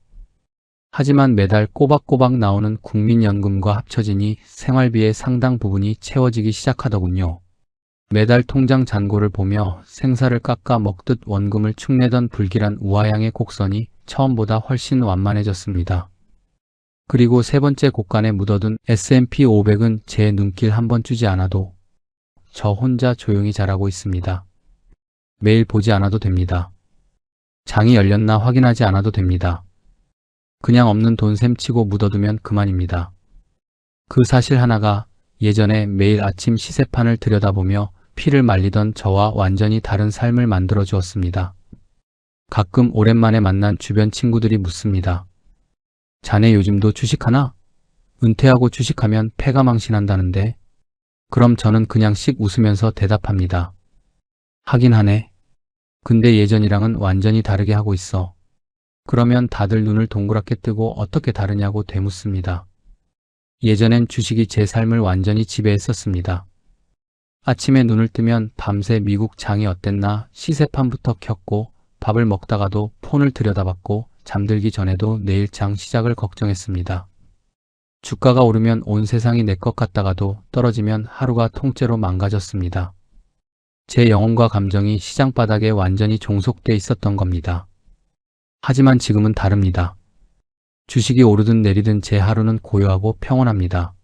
하지만 매달 꼬박꼬박 나오는 국민연금과 합쳐지니 생활비의 상당 부분이 채워지기 시작하더군요. 매달 통장 잔고를 보며 생사를 깎아 먹듯 원금을 축내던 불길한 우하양의 곡선이 처음보다 훨씬 완만해졌습니다. 그리고 세 번째 곡간에 묻어둔 S&P 500은 제 눈길 한번 주지 않아도 저 혼자 조용히 자라고 있습니다. 매일 보지 않아도 됩니다. 장이 열렸나 확인하지 않아도 됩니다. 그냥 없는 돈셈 치고 묻어두면 그만입니다. 그 사실 하나가 예전에 매일 아침 시세판을 들여다보며 피를 말리던 저와 완전히 다른 삶을 만들어 주었습니다. 가끔 오랜만에 만난 주변 친구들이 묻습니다. 자네 요즘도 주식하나? 은퇴하고 주식하면 패가 망신한다는데. 그럼 저는 그냥 씩 웃으면서 대답합니다. 하긴 하네. 근데 예전이랑은 완전히 다르게 하고 있어. 그러면 다들 눈을 동그랗게 뜨고 어떻게 다르냐고 되묻습니다. 예전엔 주식이 제 삶을 완전히 지배했었습니다. 아침에 눈을 뜨면 밤새 미국 장이 어땠나 시세판부터 켰고 밥을 먹다가도 폰을 들여다봤고 잠들기 전에도 내일 장 시작을 걱정했습니다. 주가가 오르면 온 세상이 내 것 같다가도 떨어지면 하루가 통째로 망가졌습니다. 제 영혼과 감정이 시장 바닥에 완전히 종속돼 있었던 겁니다. 하지만 지금은 다릅니다. 주식이 오르든 내리든 제 하루는 고요하고 평온합니다.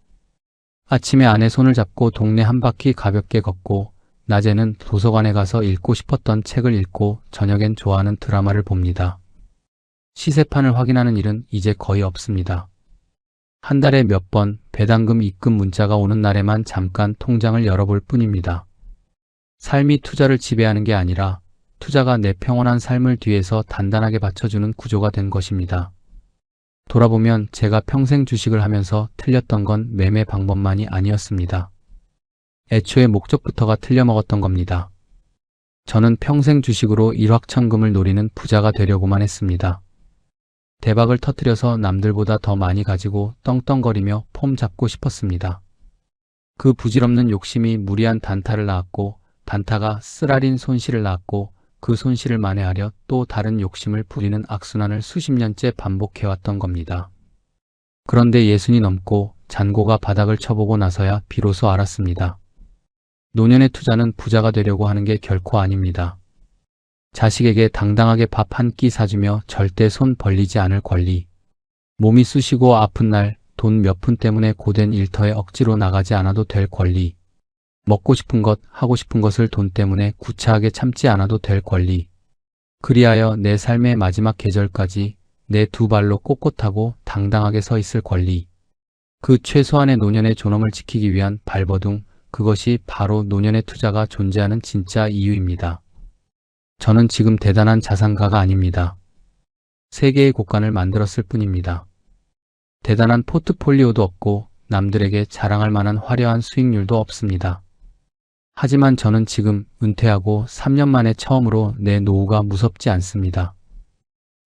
아침에 아내 손을 잡고 동네 한 바퀴 가볍게 걷고 낮에는 도서관에 가서 읽고 싶었던 책을 읽고 저녁엔 좋아하는 드라마를 봅니다. 시세판을 확인하는 일은 이제 거의 없습니다. 한 달에 몇 번 배당금 입금 문자가 오는 날에만 잠깐 통장을 열어볼 뿐입니다. 삶이 투자를 지배하는 게 아니라 투자가 내 평온한 삶을 뒤에서 단단하게 받쳐주는 구조가 된 것입니다. 돌아보면 제가 평생 주식을 하면서 틀렸던 건 매매 방법만이 아니었습니다. 애초에 목적부터가 틀려먹었던 겁니다. 저는 평생 주식으로 일확천금을 노리는 부자가 되려고만 했습니다. 대박을 터뜨려서 남들보다 더 많이 가지고 떵떵거리며 폼 잡고 싶었습니다. 그 부질없는 욕심이 무리한 단타를 낳았고 단타가 쓰라린 손실을 낳았고 그 손실을 만회하려 또 다른 욕심을 부리는 악순환을 수십 년째 반복해왔던 겁니다. 그런데 60이 넘고 잔고가 바닥을 쳐보고 나서야 비로소 알았습니다. 노년의 투자는 부자가 되려고 하는 게 결코 아닙니다. 자식에게 당당하게 밥 한 끼 사주며 절대 손 벌리지 않을 권리. 몸이 쑤시고 아픈 날 돈 몇 푼 때문에 고된 일터에 억지로 나가지 않아도 될 권리. 먹고 싶은 것, 하고 싶은 것을 돈 때문에 구차하게 참지 않아도 될 권리. 그리하여 내 삶의 마지막 계절까지 내 두 발로 꼿꼿하고 당당하게 서 있을 권리. 그 최소한의 노년의 존엄을 지키기 위한 발버둥, 그것이 바로 노년의 투자가 존재하는 진짜 이유입니다. 저는 지금 대단한 자산가가 아닙니다. 3개의 곡간을 만들었을 뿐입니다. 대단한 포트폴리오도 없고 남들에게 자랑할 만한 화려한 수익률도 없습니다. 하지만 저는 지금 은퇴하고 3년 만에 처음으로 내 노후가 무섭지 않습니다.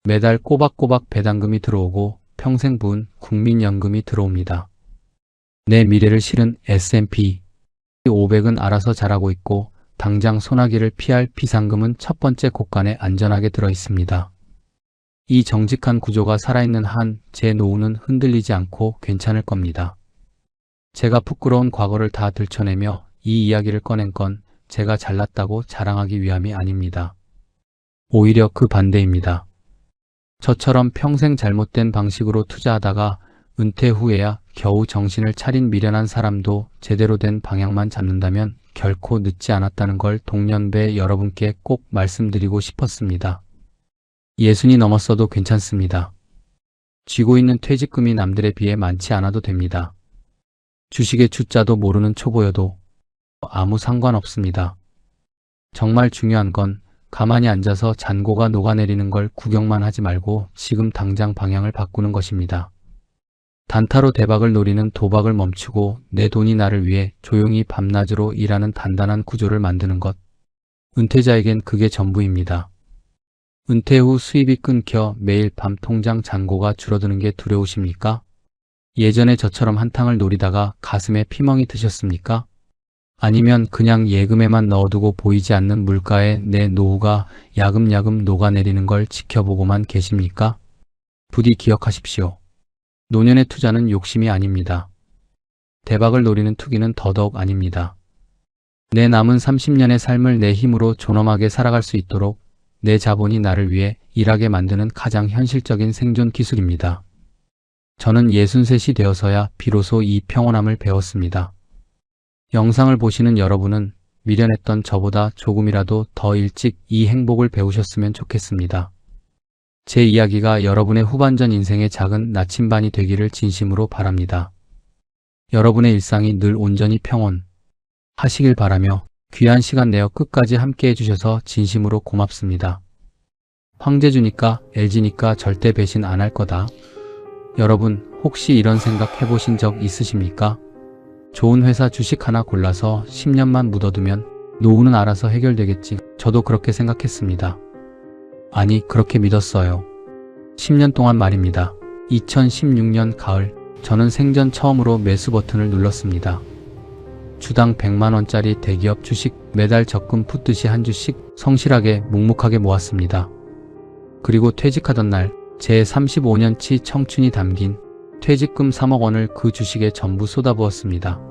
매달 꼬박꼬박 배당금이 들어오고 평생 부은 국민연금이 들어옵니다. 내 미래를 실은 S&P 500은 알아서 자라고 있고 당장 소나기를 피할 비상금은 첫 번째 곡간에 안전하게 들어 있습니다. 이 정직한 구조가 살아있는 한 제 노후는 흔들리지 않고 괜찮을 겁니다. 제가 부끄러운 과거를 다 들춰내며 이 이야기를 꺼낸 건 제가 잘났다고 자랑하기 위함이 아닙니다. 오히려 그 반대입니다. 저처럼 평생 잘못된 방식으로 투자하다가 은퇴 후에야 겨우 정신을 차린 미련한 사람도 제대로 된 방향만 잡는다면 결코 늦지 않았다는 걸 동년배 여러분께 꼭 말씀드리고 싶었습니다. 60이 넘었어도 괜찮습니다. 쥐고 있는 퇴직금이 남들에 비해 많지 않아도 됩니다. 주식의 주자도 모르는 초보여도 아무 상관없습니다. 정말 중요한 건 가만히 앉아서 잔고가 녹아내리는 걸 구경만 하지 말고 지금 당장 방향을 바꾸는 것입니다. 단타로 대박을 노리는 도박을 멈추고 내 돈이 나를 위해 조용히 밤낮으로 일하는 단단한 구조를 만드는 것. 은퇴자에겐 그게 전부입니다. 은퇴 후 수입이 끊겨 매일 밤 통장 잔고가 줄어드는 게 두려우십니까? 예전에 저처럼 한탕을 노리다가 가슴에 피멍이 드셨습니까? 아니면 그냥 예금에만 넣어두고 보이지 않는 물가에 내 노후가 야금야금 녹아내리는 걸 지켜보고만 계십니까? 부디 기억하십시오. 노년의 투자는 욕심이 아닙니다. 대박을 노리는 투기는 더더욱 아닙니다. 내 남은 30년의 삶을 내 힘으로 존엄하게 살아갈 수 있도록 내 자본이 나를 위해 일하게 만드는 가장 현실적인 생존 기술입니다. 저는 63이 되어서야 비로소 이 평온함을 배웠습니다. 영상을 보시는 여러분은 미련했던 저보다 조금이라도 더 일찍 이 행복을 배우셨으면 좋겠습니다. 제 이야기가 여러분의 후반전 인생의 작은 나침반이 되기를 진심으로 바랍니다. 여러분의 일상이 늘 온전히 평온하시길 바라며 귀한 시간 내어 끝까지 함께 해주셔서 진심으로 고맙습니다. 황제주니까 LG니까 절대 배신 안 할 거다. 여러분 혹시 이런 생각 해보신 적 있으십니까? 좋은 회사 주식 하나 골라서 10년만 묻어두면 노후는 알아서 해결되겠지. 저도 그렇게 생각했습니다. 아니, 그렇게 믿었어요. 10년 동안 말입니다. 2016년 가을, 저는 생전 처음으로 매수 버튼을 눌렀습니다. 주당 100만원짜리 대기업 주식 매달 적금 풋듯이 한 주씩 성실하게 묵묵하게 모았습니다. 그리고 퇴직하던 날, 제 35년치 청춘이 담긴 퇴직금 3억 원을 그 주식에 전부 쏟아부었습니다.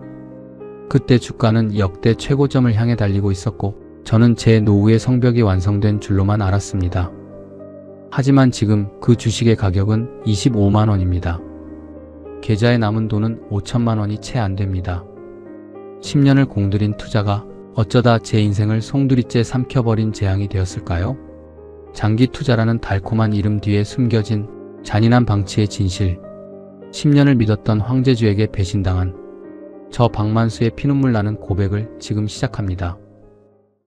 그때 주가는 역대 최고점을 향해 달리고 있었고 저는 제 노후의 성벽이 완성된 줄로만 알았습니다. 하지만 지금 그 주식의 가격은 25만 원입니다. 계좌에 남은 돈은 5천만 원이 채 안 됩니다. 10년을 공들인 투자가 어쩌다 제 인생을 송두리째 삼켜버린 재앙이 되었을까요? 장기 투자라는 달콤한 이름 뒤에 숨겨진 잔인한 방치의 진실. 10년을 믿었던 황제주에게 배신당한 저 박만수의 피눈물 나는 고백을 지금 시작합니다.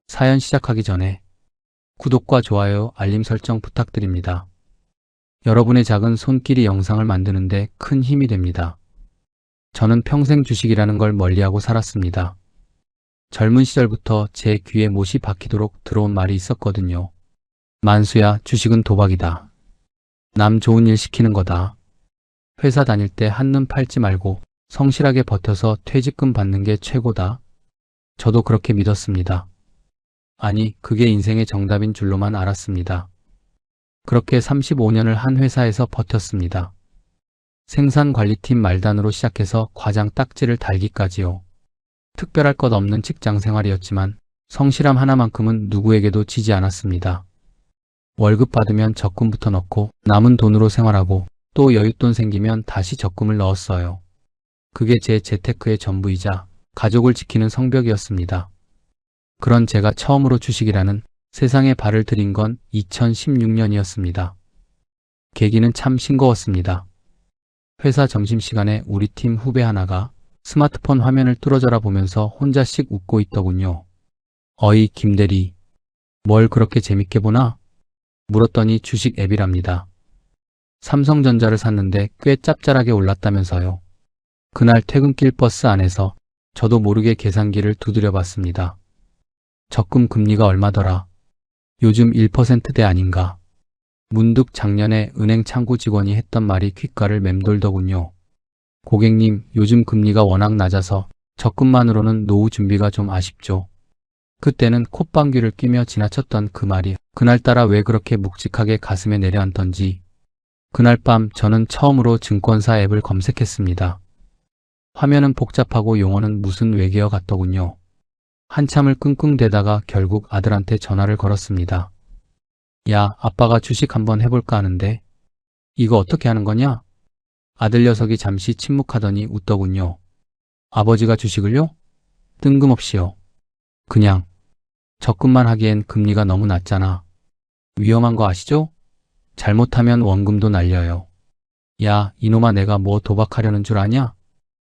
사연 시작하기 전에 구독과 좋아요, 알림 설정 부탁드립니다. 여러분의 작은 손길이 영상을 만드는데 큰 힘이 됩니다. 저는 평생 주식이라는 걸 멀리하고 살았습니다. 젊은 시절부터 제 귀에 못이 박히도록 들어온 말이 있었거든요. 만수야, 주식은 도박이다. 남 좋은 일 시키는 거다. 회사 다닐 때 한눈 팔지 말고 성실하게 버텨서 퇴직금 받는 게 최고다. 저도 그렇게 믿었습니다. 아니, 그게 인생의 정답인 줄로만 알았습니다. 그렇게 35년을 한 회사에서 버텼습니다. 생산관리팀 말단으로 시작해서 과장 딱지를 달기까지요. 특별할 것 없는 직장 생활이었지만 성실함 하나만큼은 누구에게도 지지 않았습니다. 월급 받으면 적금부터 넣고 남은 돈으로 생활하고 또 여윳돈 생기면 다시 적금을 넣었어요. 그게 제 재테크의 전부이자 가족을 지키는 성벽이었습니다. 그런 제가 처음으로 주식이라는 세상에 발을 들인 건 2016년이었습니다. 계기는 참 싱거웠습니다. 회사 점심시간에 우리 팀 후배 하나가 스마트폰 화면을 뚫어져라 보면서 혼자씩 웃고 있더군요. 어이 김대리, 뭘 그렇게 재밌게 보나? 물었더니 주식 앱이랍니다. 삼성전자를 샀는데 꽤 짭짤하게 올랐다면서요. 그날 퇴근길 버스 안에서 저도 모르게 계산기를 두드려 봤습니다. 적금 금리가 얼마더라? 요즘 1%대 아닌가? 문득 작년에 은행 창구 직원이 했던 말이 귓가를 맴돌더군요. 고객님, 요즘 금리가 워낙 낮아서 적금만으로는 노후 준비가 좀 아쉽죠. 그때는 콧방귀를 뀌며 지나쳤던 그 말이 그날따라 왜 그렇게 묵직하게 가슴에 내려앉던지. 그날 밤 저는 처음으로 증권사 앱을 검색했습니다. 화면은 복잡하고 용어는 무슨 외계어 같더군요. 한참을 끙끙대다가 결국 아들한테 전화를 걸었습니다. 야, 아빠가 주식 한번 해볼까 하는데 이거 어떻게 하는 거냐? 아들 녀석이 잠시 침묵하더니 웃더군요. 아버지가 주식을요? 뜬금없이요. 그냥 적금만 하기엔 금리가 너무 낮잖아. 위험한 거 아시죠? 잘못하면 원금도 날려요. 야, 이놈아, 내가 뭐 도박하려는 줄 아냐?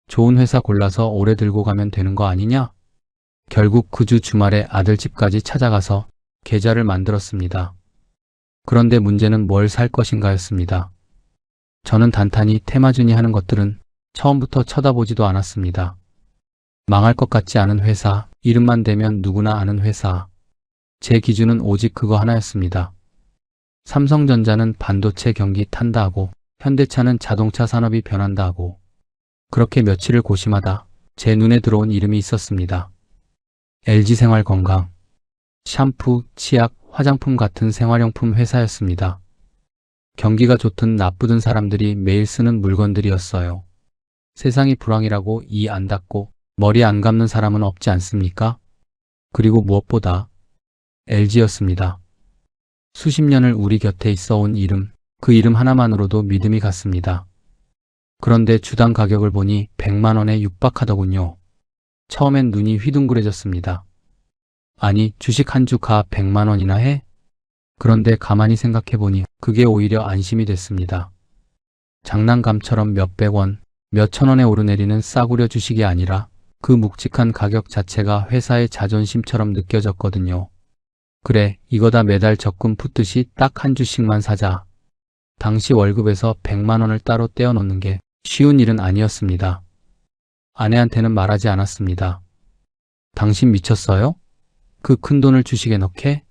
좋은 회사 골라서 오래 들고 가면 되는 거 아니냐? 결국 그 주 주말에 아들 집까지 찾아가서 계좌를 만들었습니다. 그런데 문제는 뭘 살 것인가였습니다. 저는 단단히 테마준이 하는 것들은 처음부터 쳐다보지도 않았습니다. 망할 것 같지 않은 회사, 이름만 대면 누구나 아는 회사. 제 기준은 오직 그거 하나였습니다. 삼성전자는 반도체 경기 탄다 하고 현대차는 자동차 산업이 변한다 하고 그렇게 며칠을 고심하다 제 눈에 들어온 이름이 있었습니다. LG생활건강. 샴푸, 치약, 화장품 같은 생활용품 회사였습니다. 경기가 좋든 나쁘든 사람들이 매일 쓰는 물건들이었어요. 세상이 불황이라고 이 안 닫고 머리 안 감는 사람은 없지 않습니까? 그리고 무엇보다 LG였습니다. 수십 년을 우리 곁에 있어 온 이름, 그 이름 하나만으로도 믿음이 갔습니다. 그런데 주당 가격을 보니 100만 원에 육박하더군요. 처음엔 눈이 휘둥그레졌습니다. 아니, 주식 한 주 가 100만 원이나 해? 그런데 가만히 생각해보니 그게 오히려 안심이 됐습니다. 장난감처럼 몇백 원, 몇천 원에 오르내리는 싸구려 주식이 아니라 그 묵직한 가격 자체가 회사의 자존심처럼 느껴졌거든요. 그래, 이거다 매달 적금 붓듯이 딱 한 주씩만 사자. 당시 월급에서 100만 원을 따로 떼어 놓는 게 쉬운 일은 아니었습니다. 아내한테는 말하지 않았습니다. 당신 미쳤어요? 그 큰 돈을 주식에 넣게?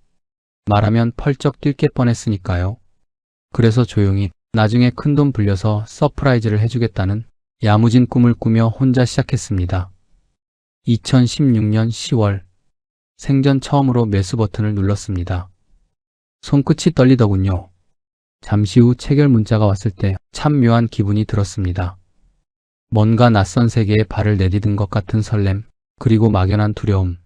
말하면 펄쩍 뛸 게 뻔했으니까요. 그래서 조용히 나중에 큰 돈 불려서 서프라이즈를 해주겠다는 야무진 꿈을 꾸며 혼자 시작했습니다. 2016년 10월 생전 처음으로 매수 버튼을 눌렀습니다. 손끝이 떨리더군요. 잠시 후 체결 문자가 왔을 때 참 묘한 기분이 들었습니다. 뭔가 낯선 세계에 발을 내디딘 것 같은 설렘, 그리고 막연한 두려움.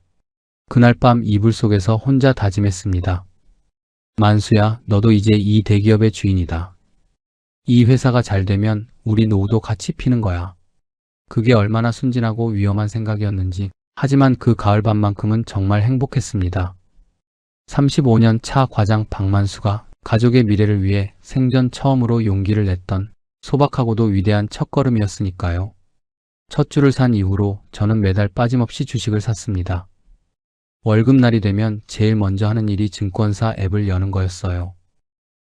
그날 밤 이불 속에서 혼자 다짐했습니다. 만수야, 너도 이제 이 대기업의 주인이다. 이 회사가 잘 되면 우리 노후도 같이 피는 거야. 그게 얼마나 순진하고 위험한 생각이었는지, 하지만 그 가을밤만큼은 정말 행복했습니다. 35년 차 과장 박만수가 가족의 미래를 위해 생전 처음으로 용기를 냈던 소박하고도 위대한 첫걸음이었으니까요. 첫 주를 산 이후로 저는 매달 빠짐없이 주식을 샀습니다. 월급날이 되면 제일 먼저 하는 일이 증권사 앱을 여는 거였어요.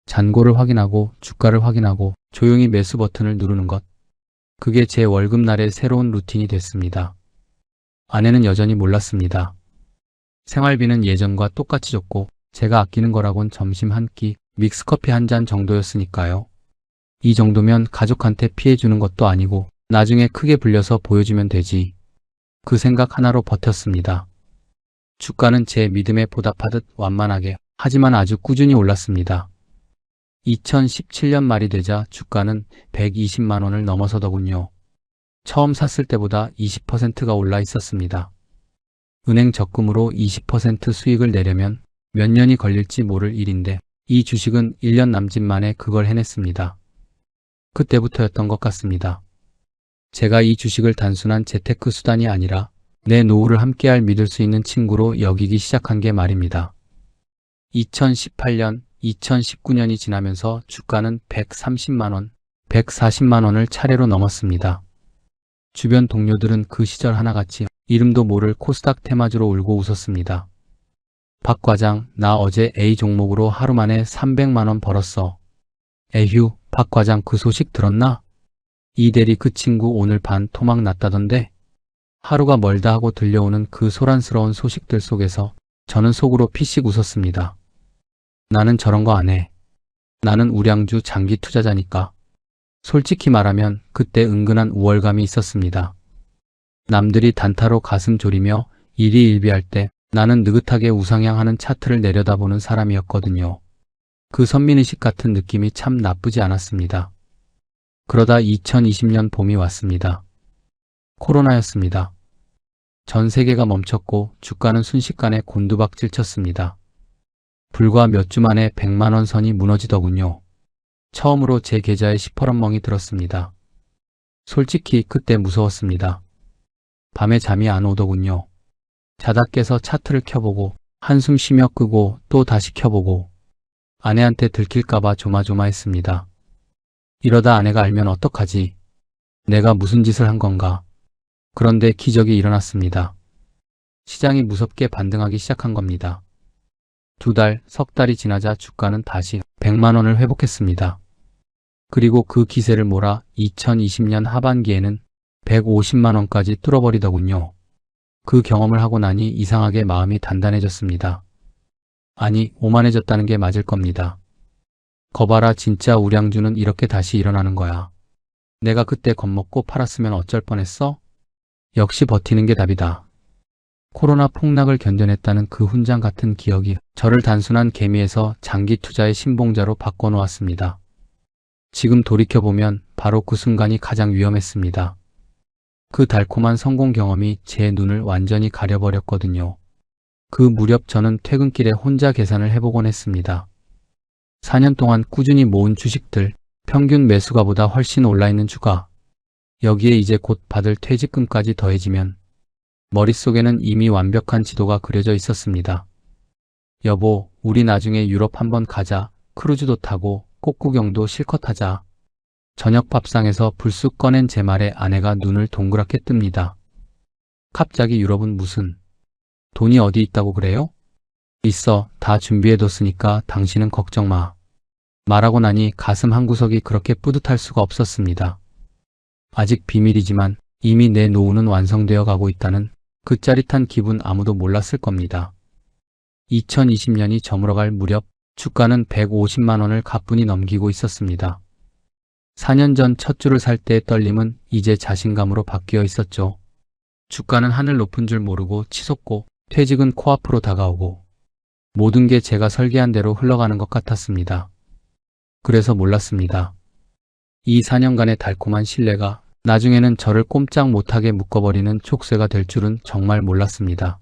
잔고를 확인하고 주가를 확인하고 조용히 매수 버튼을 누르는 것. 그게 제 월급날의 새로운 루틴이 됐습니다. 아내는 여전히 몰랐습니다. 생활비는 예전과 똑같이 줬고 제가 아끼는 거라곤 점심 한 끼, 믹스커피 한 잔 정도였으니까요. 이 정도면 가족한테 피해 주는 것도 아니고 나중에 크게 불려서 보여주면 되지. 그 생각 하나로 버텼습니다. 주가는 제 믿음에 보답하듯 완만하게, 하지만 아주 꾸준히 올랐습니다. 2017년 말이 되자 주가는 120만 원을 넘어서더군요. 처음 샀을 때보다 20%가 올라 있었습니다. 은행 적금으로 20% 수익을 내려면 몇 년이 걸릴지 모를 일인데 이 주식은 1년 남짓 만에 그걸 해냈습니다. 그때부터였던 것 같습니다. 제가 이 주식을 단순한 재테크 수단이 아니라 내 노후를 함께할 믿을 수 있는 친구로 여기기 시작한 게 말입니다. 2018년, 2019년이 지나면서 주가는 130만 원, 140만 원을 차례로 넘었습니다. 주변 동료들은 그 시절 하나같이 이름도 모를 코스닥 테마주로 울고 웃었습니다. 박 과장, 나 어제 A 종목으로 하루 만에 300만 원 벌었어. 에휴, 박 과장 그 소식 들었나? 이 대리 그 친구 오늘 반 토막 났다던데? 하루가 멀다 하고 들려오는 그 소란스러운 소식들 속에서 저는 속으로 피식 웃었습니다. 나는 저런 거 안 해. 나는 우량주 장기 투자자니까. 솔직히 말하면 그때 은근한 우월감이 있었습니다. 남들이 단타로 가슴 졸이며 일희일비할 때 나는 느긋하게 우상향하는 차트를 내려다보는 사람이었거든요. 그 선민의식 같은 느낌이 참 나쁘지 않았습니다. 그러다 2020년 봄이 왔습니다. 코로나였습니다. 전 세계가 멈췄고 주가는 순식간에 곤두박질 쳤습니다. 불과 몇 주 만에 100만 원 선이 무너지더군요. 처음으로 제 계좌에 시퍼런멍이 들었습니다. 솔직히 그때 무서웠습니다. 밤에 잠이 안 오더군요. 자다 깨서 차트를 켜보고 한숨 쉬며 끄고 또 다시 켜보고 아내한테 들킬까봐 조마조마했습니다. 이러다 아내가 알면 어떡하지? 내가 무슨 짓을 한 건가? 그런데 기적이 일어났습니다. 시장이 무섭게 반등하기 시작한 겁니다. 2달, 석 달이 지나자 주가는 다시 100만 원을 회복했습니다. 그리고 그 기세를 몰아 2020년 하반기에는 150만 원까지 뚫어버리더군요. 그 경험을 하고 나니 이상하게 마음이 단단해졌습니다. 아니, 오만해졌다는 게 맞을 겁니다. 거봐라, 진짜 우량주는 이렇게 다시 일어나는 거야. 내가 그때 겁먹고 팔았으면 어쩔 뻔했어? 역시 버티는 게 답이다. 코로나 폭락을 견뎌냈다는 그 훈장 같은 기억이 저를 단순한 개미에서 장기 투자의 신봉자로 바꿔놓았습니다. 지금 돌이켜보면 바로 그 순간이 가장 위험했습니다. 그 달콤한 성공 경험이 제 눈을 완전히 가려버렸거든요. 그 무렵 저는 퇴근길에 혼자 계산을 해보곤 했습니다. 4년 동안 꾸준히 모은 주식들, 평균 매수가보다 훨씬 올라있는 주가, 여기에 이제 곧 받을 퇴직금까지 더해지면 머릿속에는 이미 완벽한 지도가 그려져 있었습니다. 여보, 우리 나중에 유럽 한번 가자. 크루즈도 타고 꽃구경도 실컷 하자. 저녁 밥상에서 불쑥 꺼낸 제 말에 아내가 눈을 동그랗게 뜹니다. 갑자기 유럽은 무슨? 돈이 어디 있다고 그래요? 있어. 다 준비해뒀으니까 당신은 걱정 마. 말하고 나니 가슴 한구석이 그렇게 뿌듯할 수가 없었습니다. 아직 비밀이지만 이미 내 노후는 완성되어 가고 있다는 그 짜릿한 기분 아무도 몰랐을 겁니다. 2020년이 저물어갈 무렵 주가는 150만 원을 가뿐히 넘기고 있었습니다. 4년 전 첫 주를 살 때의 떨림은 이제 자신감으로 바뀌어 있었죠. 주가는 하늘 높은 줄 모르고 치솟고 퇴직은 코앞으로 다가오고 모든 게 제가 설계한 대로 흘러가는 것 같았습니다. 그래서 몰랐습니다. 이 4년간의 달콤한 신뢰가 나중에는 저를 꼼짝 못하게 묶어버리는 촉새가 될 줄은 정말 몰랐습니다.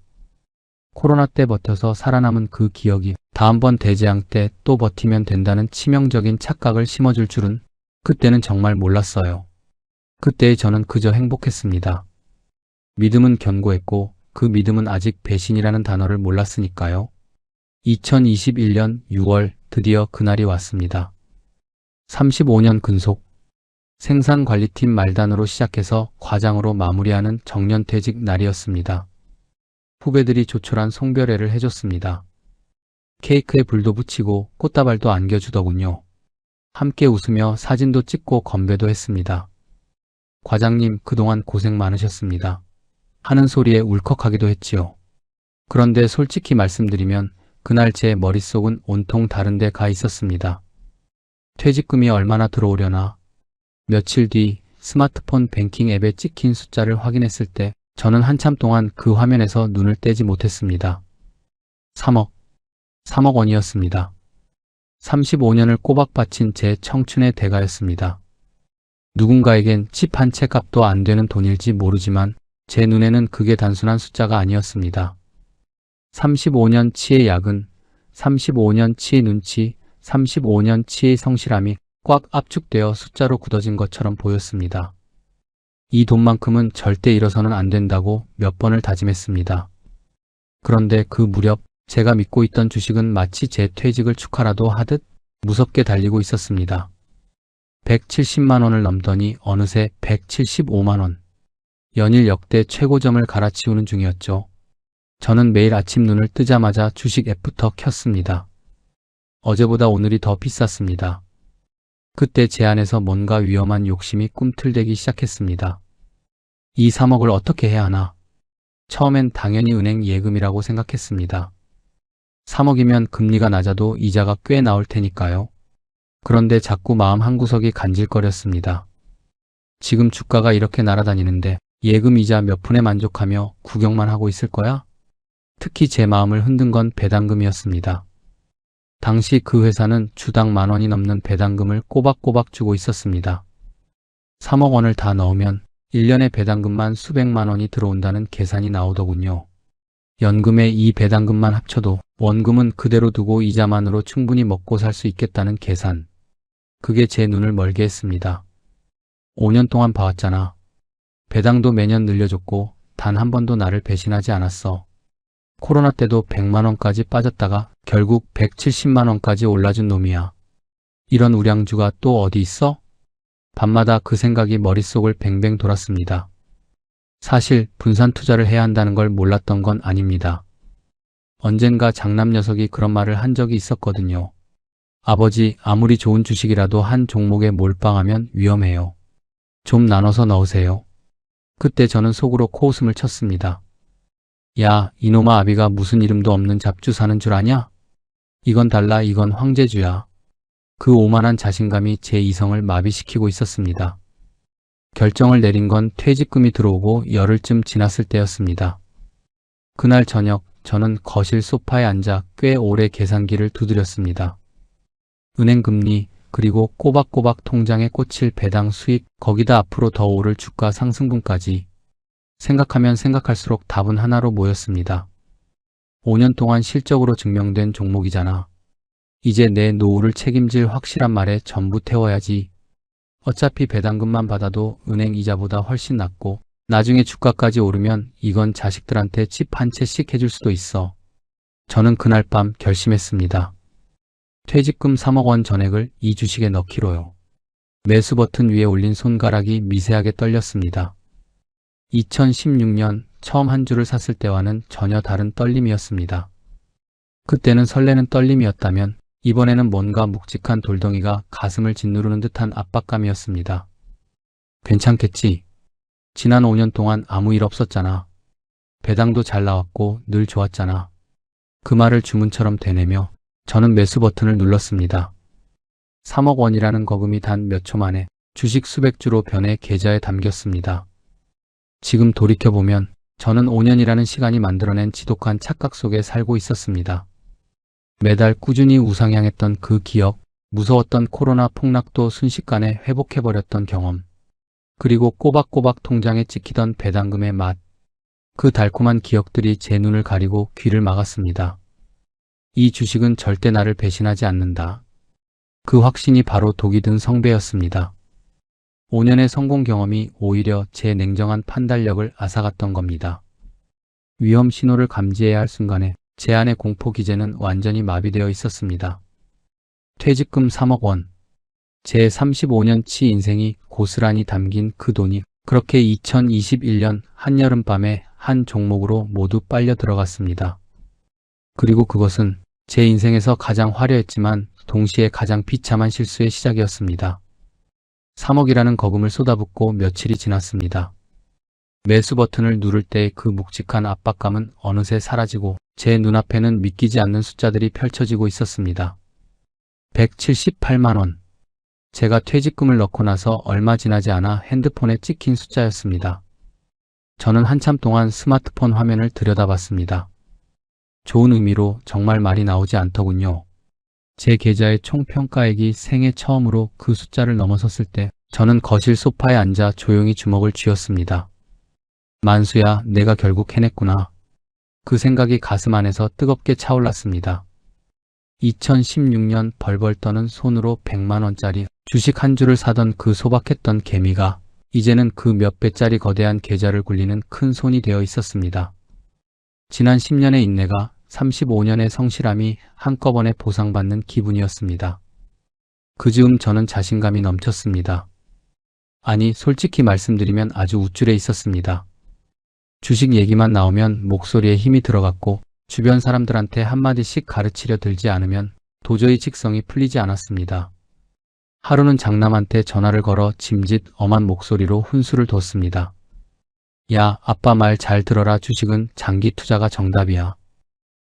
코로나 때 버텨서 살아남은 그 기억이 다음번 대재앙 때 또 버티면 된다는 치명적인 착각을 심어줄 줄은 그때는 정말 몰랐어요. 그때의 저는 그저 행복했습니다. 믿음은 견고했고 그 믿음은 아직 배신이라는 단어를 몰랐으니까요. 2021년 6월 드디어 그날이 왔습니다. 35년 근속, 생산관리팀 말단으로 시작해서 과장으로 마무리하는 정년퇴직 날이었습니다. 후배들이 조촐한 송별회를 해줬습니다. 케이크에 불도 붙이고 꽃다발도 안겨주더군요. 함께 웃으며 사진도 찍고 건배도 했습니다. 과장님, 그동안 고생 많으셨습니다. 하는 소리에 울컥하기도 했지요. 그런데 솔직히 말씀드리면 그날 제 머릿속은 온통 다른 데 가 있었습니다. 퇴직금이 얼마나 들어오려나. 며칠 뒤 스마트폰 뱅킹 앱에 찍힌 숫자를 확인했을 때 저는 한참 동안 그 화면에서 눈을 떼지 못했습니다. 3억 원이었습니다. 35년을 꼬박 바친 제 청춘의 대가였습니다. 누군가에겐 집 한 채 값도 안 되는 돈일지 모르지만 제 눈에는 그게 단순한 숫자가 아니었습니다. 35년치의 야근, 35년치의 눈치, 35년치의 성실함이 꽉 압축되어 숫자로 굳어진 것처럼 보였습니다. 이 돈만큼은 절대 잃어서는 안 된다고 몇 번을 다짐했습니다. 그런데 그 무렵 제가 믿고 있던 주식은 마치 제 퇴직을 축하라도 하듯 무섭게 달리고 있었습니다. 170만 원을 넘더니 어느새 175만 원. 연일 역대 최고점을 갈아치우는 중이었죠. 저는 매일 아침 눈을 뜨자마자 주식 앱부터 켰습니다. 어제보다 오늘이 더 비쌌습니다. 그때 제 안에서 뭔가 위험한 욕심이 꿈틀대기 시작했습니다. 이 3억을 어떻게 해야 하나? 처음엔 당연히 은행 예금이라고 생각했습니다. 3억이면 금리가 낮아도 이자가 꽤 나올 테니까요. 그런데 자꾸 마음 한구석이 간질거렸습니다. 지금 주가가 이렇게 날아다니는데 예금 이자 몇 푼에 만족하며 구경만 하고 있을 거야? 특히 제 마음을 흔든 건 배당금이었습니다. 당시 그 회사는 주당 10,000원이 넘는 배당금을 꼬박꼬박 주고 있었습니다. 3억 원을 다 넣으면 1년에 배당금만 수백만 원이 들어온다는 계산이 나오더군요. 연금에 이 배당금만 합쳐도 원금은 그대로 두고 이자만으로 충분히 먹고 살 수 있겠다는 계산. 그게 제 눈을 멀게 했습니다. 5년 동안 봐왔잖아. 배당도 매년 늘려줬고 단 한 번도 나를 배신하지 않았어. 코로나 때도 100만 원까지 빠졌다가 결국 170만 원까지 올라준 놈이야. 이런 우량주가 또 어디 있어? 밤마다 그 생각이 머릿속을 뱅뱅 돌았습니다. 사실 분산 투자를 해야 한다는 걸 몰랐던 건 아닙니다. 언젠가 장남 녀석이 그런 말을 한 적이 있었거든요. 아버지, 아무리 좋은 주식이라도 한 종목에 몰빵하면 위험해요. 좀 나눠서 넣으세요. 그때 저는 속으로 코웃음을 쳤습니다. 야, 이놈아 아비가 무슨 이름도 없는 잡주 사는 줄 아냐? 이건 달라, 이건 황제주야. 그 오만한 자신감이 제 이성을 마비시키고 있었습니다. 결정을 내린 건 퇴직금이 들어오고 열흘쯤 지났을 때였습니다. 그날 저녁 저는 거실 소파에 앉아 꽤 오래 계산기를 두드렸습니다. 은행 금리, 그리고 꼬박꼬박 통장에 꽂힐 배당 수익, 거기다 앞으로 더 오를 주가 상승분까지. 생각하면 생각할수록 답은 하나로 모였습니다. 5년 동안 실적으로 증명된 종목이잖아. 이제 내 노후를 책임질 확실한 말에 전부 태워야지. 어차피 배당금만 받아도 은행 이자보다 훨씬 낮고 나중에 주가까지 오르면 이건 자식들한테 집 한 채씩 해줄 수도 있어. 저는 그날 밤 결심했습니다. 퇴직금 3억 원 전액을 이 주식에 넣기로요. 매수 버튼 위에 올린 손가락이 미세하게 떨렸습니다. 2016년 처음 한 주를 샀을 때와는 전혀 다른 떨림이었습니다. 그때는 설레는 떨림이었다면 이번에는 뭔가 묵직한 돌덩이가 가슴을 짓누르는 듯한 압박감이었습니다. 괜찮겠지? 지난 5년 동안 아무 일 없었잖아. 배당도 잘 나왔고 늘 좋았잖아. 그 말을 주문처럼 되뇌며 저는 매수 버튼을 눌렀습니다. 3억 원이라는 거금이 단 몇 초 만에 주식 수백 주로 변해 계좌에 담겼습니다. 지금 돌이켜보면 저는 5년이라는 시간이 만들어낸 지독한 착각 속에 살고 있었습니다. 매달 꾸준히 우상향했던 그 기억, 무서웠던 코로나 폭락도 순식간에 회복해버렸던 경험, 그리고 꼬박꼬박 통장에 찍히던 배당금의 맛, 그 달콤한 기억들이 제 눈을 가리고 귀를 막았습니다. 이 주식은 절대 나를 배신하지 않는다. 그 확신이 바로 독이 든 성배였습니다. 5년의 성공 경험이 오히려 제 냉정한 판단력을 앗아갔던 겁니다. 위험 신호를 감지해야 할 순간에 제 안의 공포 기제는 완전히 마비되어 있었습니다. 퇴직금 3억 원. 제 35년치 인생이 고스란히 담긴 그 돈이 그렇게 2021년 한여름밤에 한 종목으로 모두 빨려 들어갔습니다. 그리고 그것은 제 인생에서 가장 화려했지만 동시에 가장 비참한 실수의 시작이었습니다. 3억이라는 거금을 쏟아붓고 며칠이 지났습니다. 매수 버튼을 누를 때의 그 묵직한 압박감은 어느새 사라지고 제 눈앞에는 믿기지 않는 숫자들이 펼쳐지고 있었습니다. 178만 원. 제가 퇴직금을 넣고 나서 얼마 지나지 않아 핸드폰에 찍힌 숫자였습니다. 저는 한참 동안 스마트폰 화면을 들여다봤습니다. 좋은 의미로 정말 말이 나오지 않더군요. 제 계좌의 총 평가액이 생애 처음으로 그 숫자를 넘어섰을 때 저는 거실 소파에 앉아 조용히 주먹을 쥐었습니다. 만수야, 내가 결국 해냈구나. 그 생각이 가슴 안에서 뜨겁게 차올랐습니다. 2016년 벌벌 떠는 손으로 100만 원짜리 주식 한 주를 사던 그 소박했던 개미가 이제는 그 몇 배짜리 거대한 계좌를 굴리는 큰 손이 되어 있었습니다. 지난 10년의 인내가 35년의 성실함이 한꺼번에 보상받는 기분이었습니다. 그 즈음 저는 자신감이 넘쳤습니다. 아니, 솔직히 말씀드리면 아주 우쭐해 있었습니다. 주식 얘기만 나오면 목소리에 힘이 들어갔고 주변 사람들한테 한마디씩 가르치려 들지 않으면 도저히 직성이 풀리지 않았습니다. 하루는 장남한테 전화를 걸어 짐짓 엄한 목소리로 훈수를 뒀습니다. 야, 아빠 말 잘 들어라. 주식은 장기 투자가 정답이야.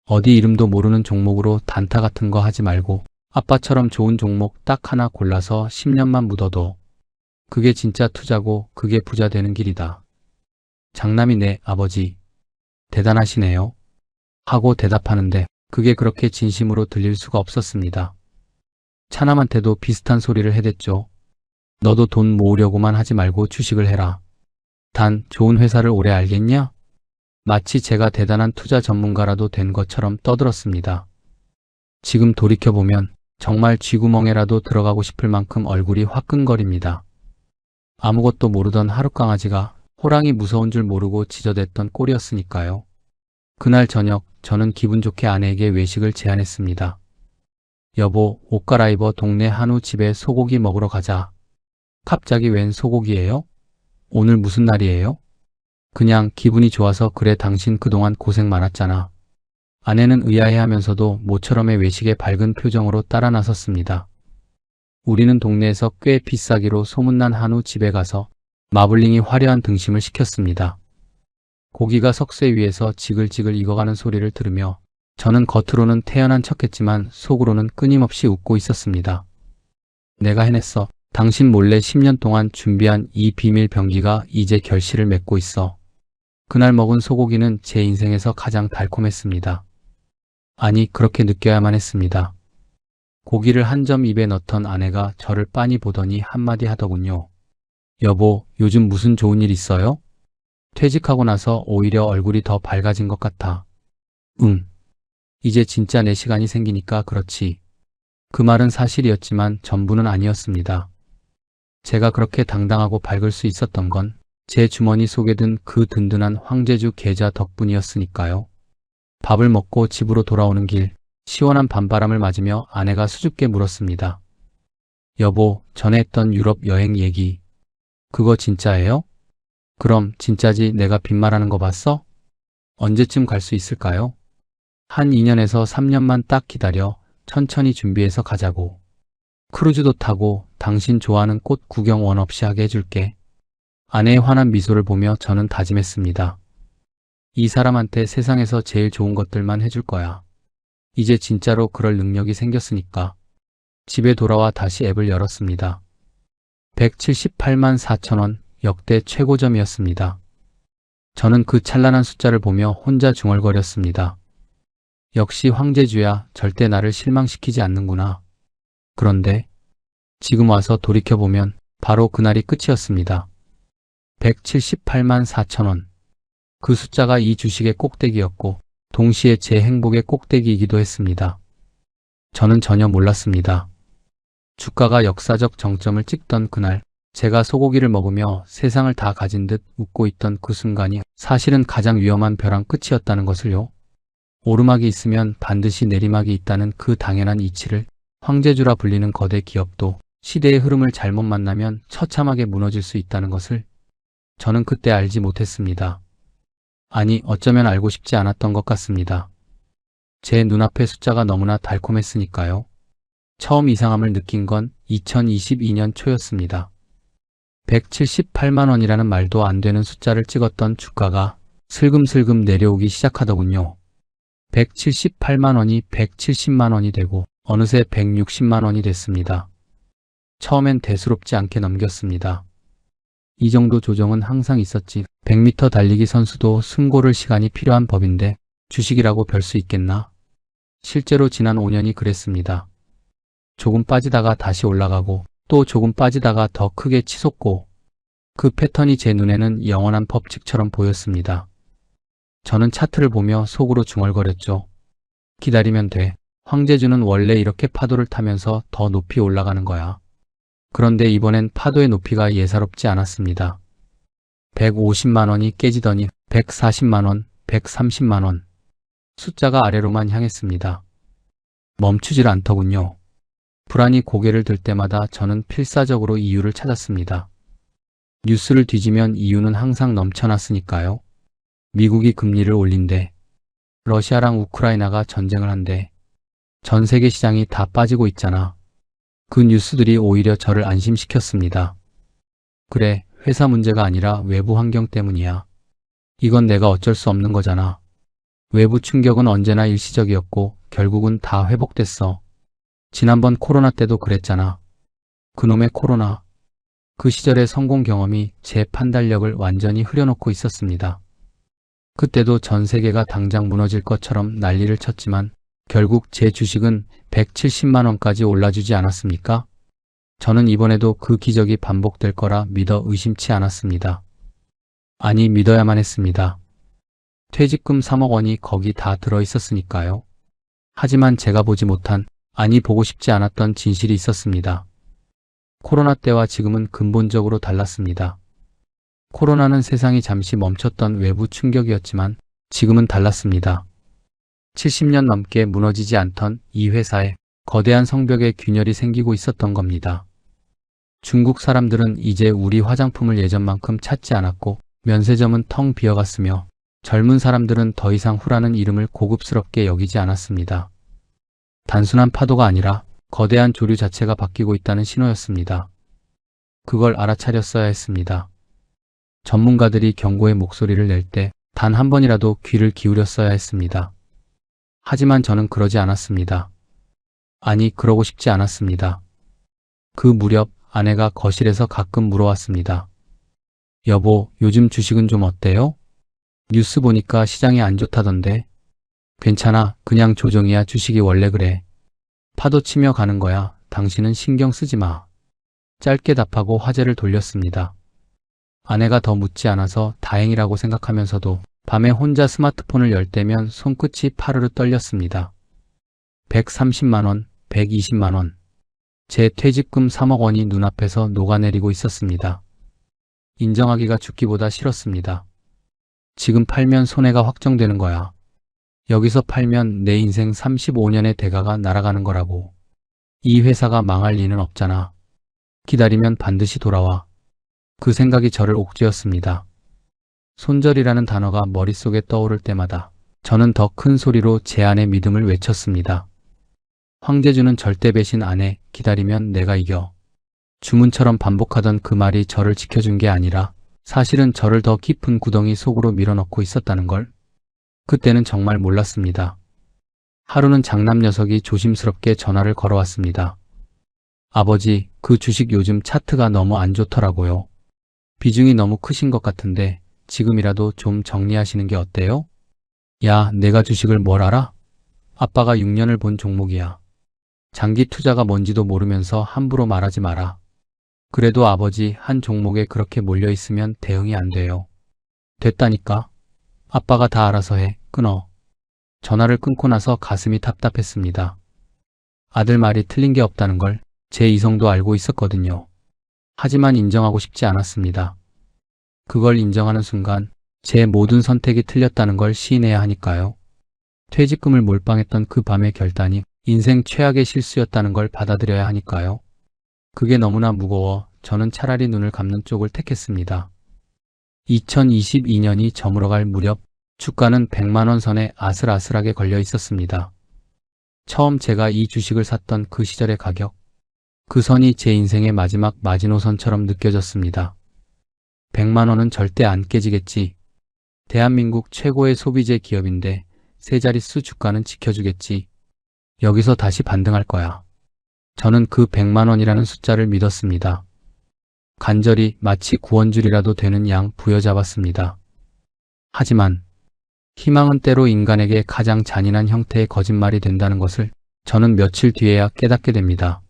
어디 이름도 모르는 종목으로 단타 같은 거 하지 말고 아빠처럼 좋은 종목 딱 하나 골라서 10년만 묻어둬. 그게 진짜 투자고 그게 부자 되는 길이다. 장남이 네, 아버지. 대단하시네요. 하고 대답하는데 그게 그렇게 진심으로 들릴 수가 없었습니다. 차남한테도 비슷한 소리를 해댔죠. 너도 돈 모으려고만 하지 말고 주식을 해라. 단 좋은 회사를 오래 알겠냐? 마치 제가 대단한 투자 전문가라도 된 것처럼 떠들었습니다. 지금 돌이켜보면 정말 쥐구멍에라도 들어가고 싶을 만큼 얼굴이 화끈거립니다. 아무것도 모르던 하룻강아지가 호랑이 무서운 줄 모르고 지저댔던 꼴이었으니까요. 그날 저녁 저는 기분 좋게 아내에게 외식을 제안했습니다. 여보, 옷 갈아입어 동네 한우 집에 소고기 먹으러 가자. 갑자기 웬 소고기예요? 오늘 무슨 날이에요? 그냥 기분이 좋아서 그래. 당신 그동안 고생 많았잖아. 아내는 의아해하면서도 모처럼의 외식에 밝은 표정으로 따라 나섰습니다. 우리는 동네에서 꽤 비싸기로 소문난 한우 집에 가서 마블링이 화려한 등심을 시켰습니다. 고기가 석쇠 위에서 지글지글 익어가는 소리를 들으며 저는 겉으로는 태연한 척했지만 속으로는 끊임없이 웃고 있었습니다. 내가 해냈어. 당신 몰래 10년 동안 준비한 이 비밀 병기가 이제 결실을 맺고 있어. 그날 먹은 소고기는 제 인생에서 가장 달콤했습니다. 아니, 그렇게 느껴야만 했습니다. 고기를 한 점 입에 넣던 아내가 저를 빤히 보더니 한마디 하더군요. 여보, 요즘 무슨 좋은 일 있어요? 퇴직하고 나서 오히려 얼굴이 더 밝아진 것 같아. 이제 진짜 내 시간이 생기니까 그렇지. 그 말은 사실이었지만 전부는 아니었습니다. 제가 그렇게 당당하고 밝을 수 있었던 건 제 주머니 속에 든 그 든든한 황제주 계좌 덕분이었으니까요. 밥을 먹고 집으로 돌아오는 길, 시원한 밤바람을 맞으며 아내가 수줍게 물었습니다. 여보, 전에 했던 유럽 여행 얘기, 그거 진짜예요? 그럼 진짜지. 내가 빈말하는 거 봤어? 언제쯤 갈 수 있을까요? 한 2년에서 3년만 딱 기다려. 천천히 준비해서 가자고. 크루즈도 타고 당신 좋아하는 꽃 구경 원 없이 하게 해줄게. 아내의 환한 미소를 보며 저는 다짐했습니다. 이 사람한테 세상에서 제일 좋은 것들만 해줄 거야. 이제 진짜로 그럴 능력이 생겼으니까. 집에 돌아와 다시 앱을 열었습니다. 178만 4천 원, 역대 최고점이었습니다. 저는 그 찬란한 숫자를 보며 혼자 중얼거렸습니다. 역시 황제주야, 절대 나를 실망시키지 않는구나. 그런데 지금 와서 돌이켜보면 바로 그날이 끝이었습니다. 178만 4천 원. 그 숫자가 이 주식의 꼭대기였고 동시에 제 행복의 꼭대기이기도 했습니다. 저는 전혀 몰랐습니다. 주가가 역사적 정점을 찍던 그날, 제가 소고기를 먹으며 세상을 다 가진 듯 웃고 있던 그 순간이 사실은 가장 위험한 벼랑 끝이었다는 것을요. 오르막이 있으면 반드시 내리막이 있다는 그 당연한 이치를 황제주라 불리는 거대 기업도 시대의 흐름을 잘못 만나면 처참하게 무너질 수 있다는 것을 저는 그때 알지 못했습니다. 아니, 어쩌면 알고 싶지 않았던 것 같습니다. 제 눈앞의 숫자가 너무나 달콤했으니까요. 처음 이상함을 느낀 건 2022년 초였습니다. 178만 원이라는 말도 안 되는 숫자를 찍었던 주가가 슬금슬금 내려오기 시작하더군요. 178만 원이 170만 원이 되고 어느새 160만 원이 됐습니다. 처음엔 대수롭지 않게 넘겼습니다. 이 정도 조정은 항상 있었지. 100m 달리기 선수도 승고를 시간이 필요한 법인데 주식이라고 별 수 있겠나? 실제로 지난 5년이 그랬습니다. 조금 빠지다가 다시 올라가고 또 조금 빠지다가 더 크게 치솟고 그 패턴이 제 눈에는 영원한 법칙처럼 보였습니다. 저는 차트를 보며 속으로 중얼거렸죠. 기다리면 돼. 황제주는 원래 이렇게 파도를 타면서 더 높이 올라가는 거야. 그런데 이번엔 파도의 높이가 예사롭지 않았습니다. 150만 원이 깨지더니 140만 원, 130만 원. 숫자가 아래로만 향했습니다. 멈추질 않더군요. 불안이 고개를 들 때마다 저는 필사적으로 이유를 찾았습니다. 뉴스를 뒤지면 이유는 항상 넘쳐났으니까요. 미국이 금리를 올린대. 러시아랑 우크라이나가 전쟁을 한대. 전 세계 시장이 다 빠지고 있잖아. 그 뉴스들이 오히려 저를 안심시켰습니다. 그래, 회사 문제가 아니라 외부 환경 때문이야. 이건 내가 어쩔 수 없는 거잖아. 외부 충격은 언제나 일시적이었고 결국은 다 회복됐어. 지난번 코로나 때도 그랬잖아. 그놈의 코로나. 그 시절의 성공 경험이 제 판단력을 완전히 흐려놓고 있었습니다. 그때도 전 세계가 당장 무너질 것처럼 난리를 쳤지만 결국 제 주식은 170만 원까지 올라주지 않았습니까? 저는 이번에도 그 기적이 반복될 거라 믿어 의심치 않았습니다. 아니, 믿어야만 했습니다. 퇴직금 3억 원이 거기 다 들어있었으니까요. 하지만 제가 보지 못한, 아니 보고 싶지 않았던 진실이 있었습니다. 코로나 때와 지금은 근본적으로 달랐습니다. 코로나는 세상이 잠시 멈췄던 외부 충격이었지만 지금은 달랐습니다. 70년 넘게 무너지지 않던 이 회사에 거대한 성벽의 균열이 생기고 있었던 겁니다. 중국 사람들은 이제 우리 화장품을 예전만큼 찾지 않았고 면세점은 텅 비어갔으며 젊은 사람들은 더 이상 후라는 이름을 고급스럽게 여기지 않았습니다. 단순한 파도가 아니라 거대한 조류 자체가 바뀌고 있다는 신호였습니다. 그걸 알아차렸어야 했습니다. 전문가들이 경고의 목소리를 낼 때 단 한 번이라도 귀를 기울였어야 했습니다. 하지만 저는 그러지 않았습니다. 아니, 그러고 싶지 않았습니다. 그 무렵 아내가 거실에서 가끔 물어왔습니다. 여보, 요즘 주식은 좀 어때요? 뉴스 보니까 시장이 안 좋다던데. 괜찮아, 그냥 조정이야. 주식이 원래 그래. 파도 치며 가는 거야. 당신은 신경 쓰지 마. 짧게 답하고 화제를 돌렸습니다. 아내가 더 묻지 않아서 다행이라고 생각하면서도 밤에 혼자 스마트폰을 열 때면 손끝이 파르르 떨렸습니다. 130만 원, 120만 원. 제 퇴직금 3억 원이 눈앞에서 녹아내리고 있었습니다. 인정하기가 죽기보다 싫었습니다. 지금 팔면 손해가 확정되는 거야. 여기서 팔면 내 인생 35년의 대가가 날아가는 거라고. 이 회사가 망할 리는 없잖아. 기다리면 반드시 돌아와. 그 생각이 저를 옥죄었습니다. 손절이라는 단어가 머릿속에 떠오를 때마다 저는 더 큰 소리로 제 안의 믿음을 외쳤습니다. 황제주는 절대 배신 안 해. 기다리면 내가 이겨. 주문처럼 반복하던 그 말이 저를 지켜준 게 아니라 사실은 저를 더 깊은 구덩이 속으로 밀어넣고 있었다는 걸. 그때는 정말 몰랐습니다. 하루는 장남 녀석이 조심스럽게 전화를 걸어왔습니다. 아버지, 그 주식 요즘 차트가 너무 안 좋더라고요. 비중이 너무 크신 것 같은데 지금이라도 좀 정리하시는 게 어때요? 야, 내가 주식을 뭘 알아? 아빠가 6년을 본 종목이야. 장기 투자가 뭔지도 모르면서 함부로 말하지 마라. 그래도 아버지, 한 종목에 그렇게 몰려있으면 대응이 안 돼요. 됐다니까. 아빠가 다 알아서 해. 끊어. 전화를 끊고 나서 가슴이 답답했습니다. 아들 말이 틀린 게 없다는 걸 제 이성도 알고 있었거든요. 하지만 인정하고 싶지 않았습니다. 그걸 인정하는 순간 제 모든 선택이 틀렸다는 걸 시인해야 하니까요. 퇴직금을 몰빵했던 그 밤의 결단이 인생 최악의 실수였다는 걸 받아들여야 하니까요. 그게 너무나 무거워 저는 차라리 눈을 감는 쪽을 택했습니다. 2022년이 저물어갈 무렵 주가는 100만 원 선에 아슬아슬하게 걸려 있었습니다. 처음 제가 이 주식을 샀던 그 시절의 가격, 그 선이 제 인생의 마지막 마지노선처럼 느껴졌습니다. 100만 원은 절대 안 깨지겠지. 대한민국 최고의 소비재 기업인데 세 자릿수 주가는 지켜주겠지. 여기서 다시 반등할 거야. 저는 그 100만 원이라는 숫자를 믿었습니다. 간절히 마치 구원줄이라도 되는 양 부여잡았습니다. 하지만 희망은 때로 인간에게 가장 잔인한 형태의 거짓말이 된다는 것을 저는 며칠 뒤에야 깨닫게 됩니다.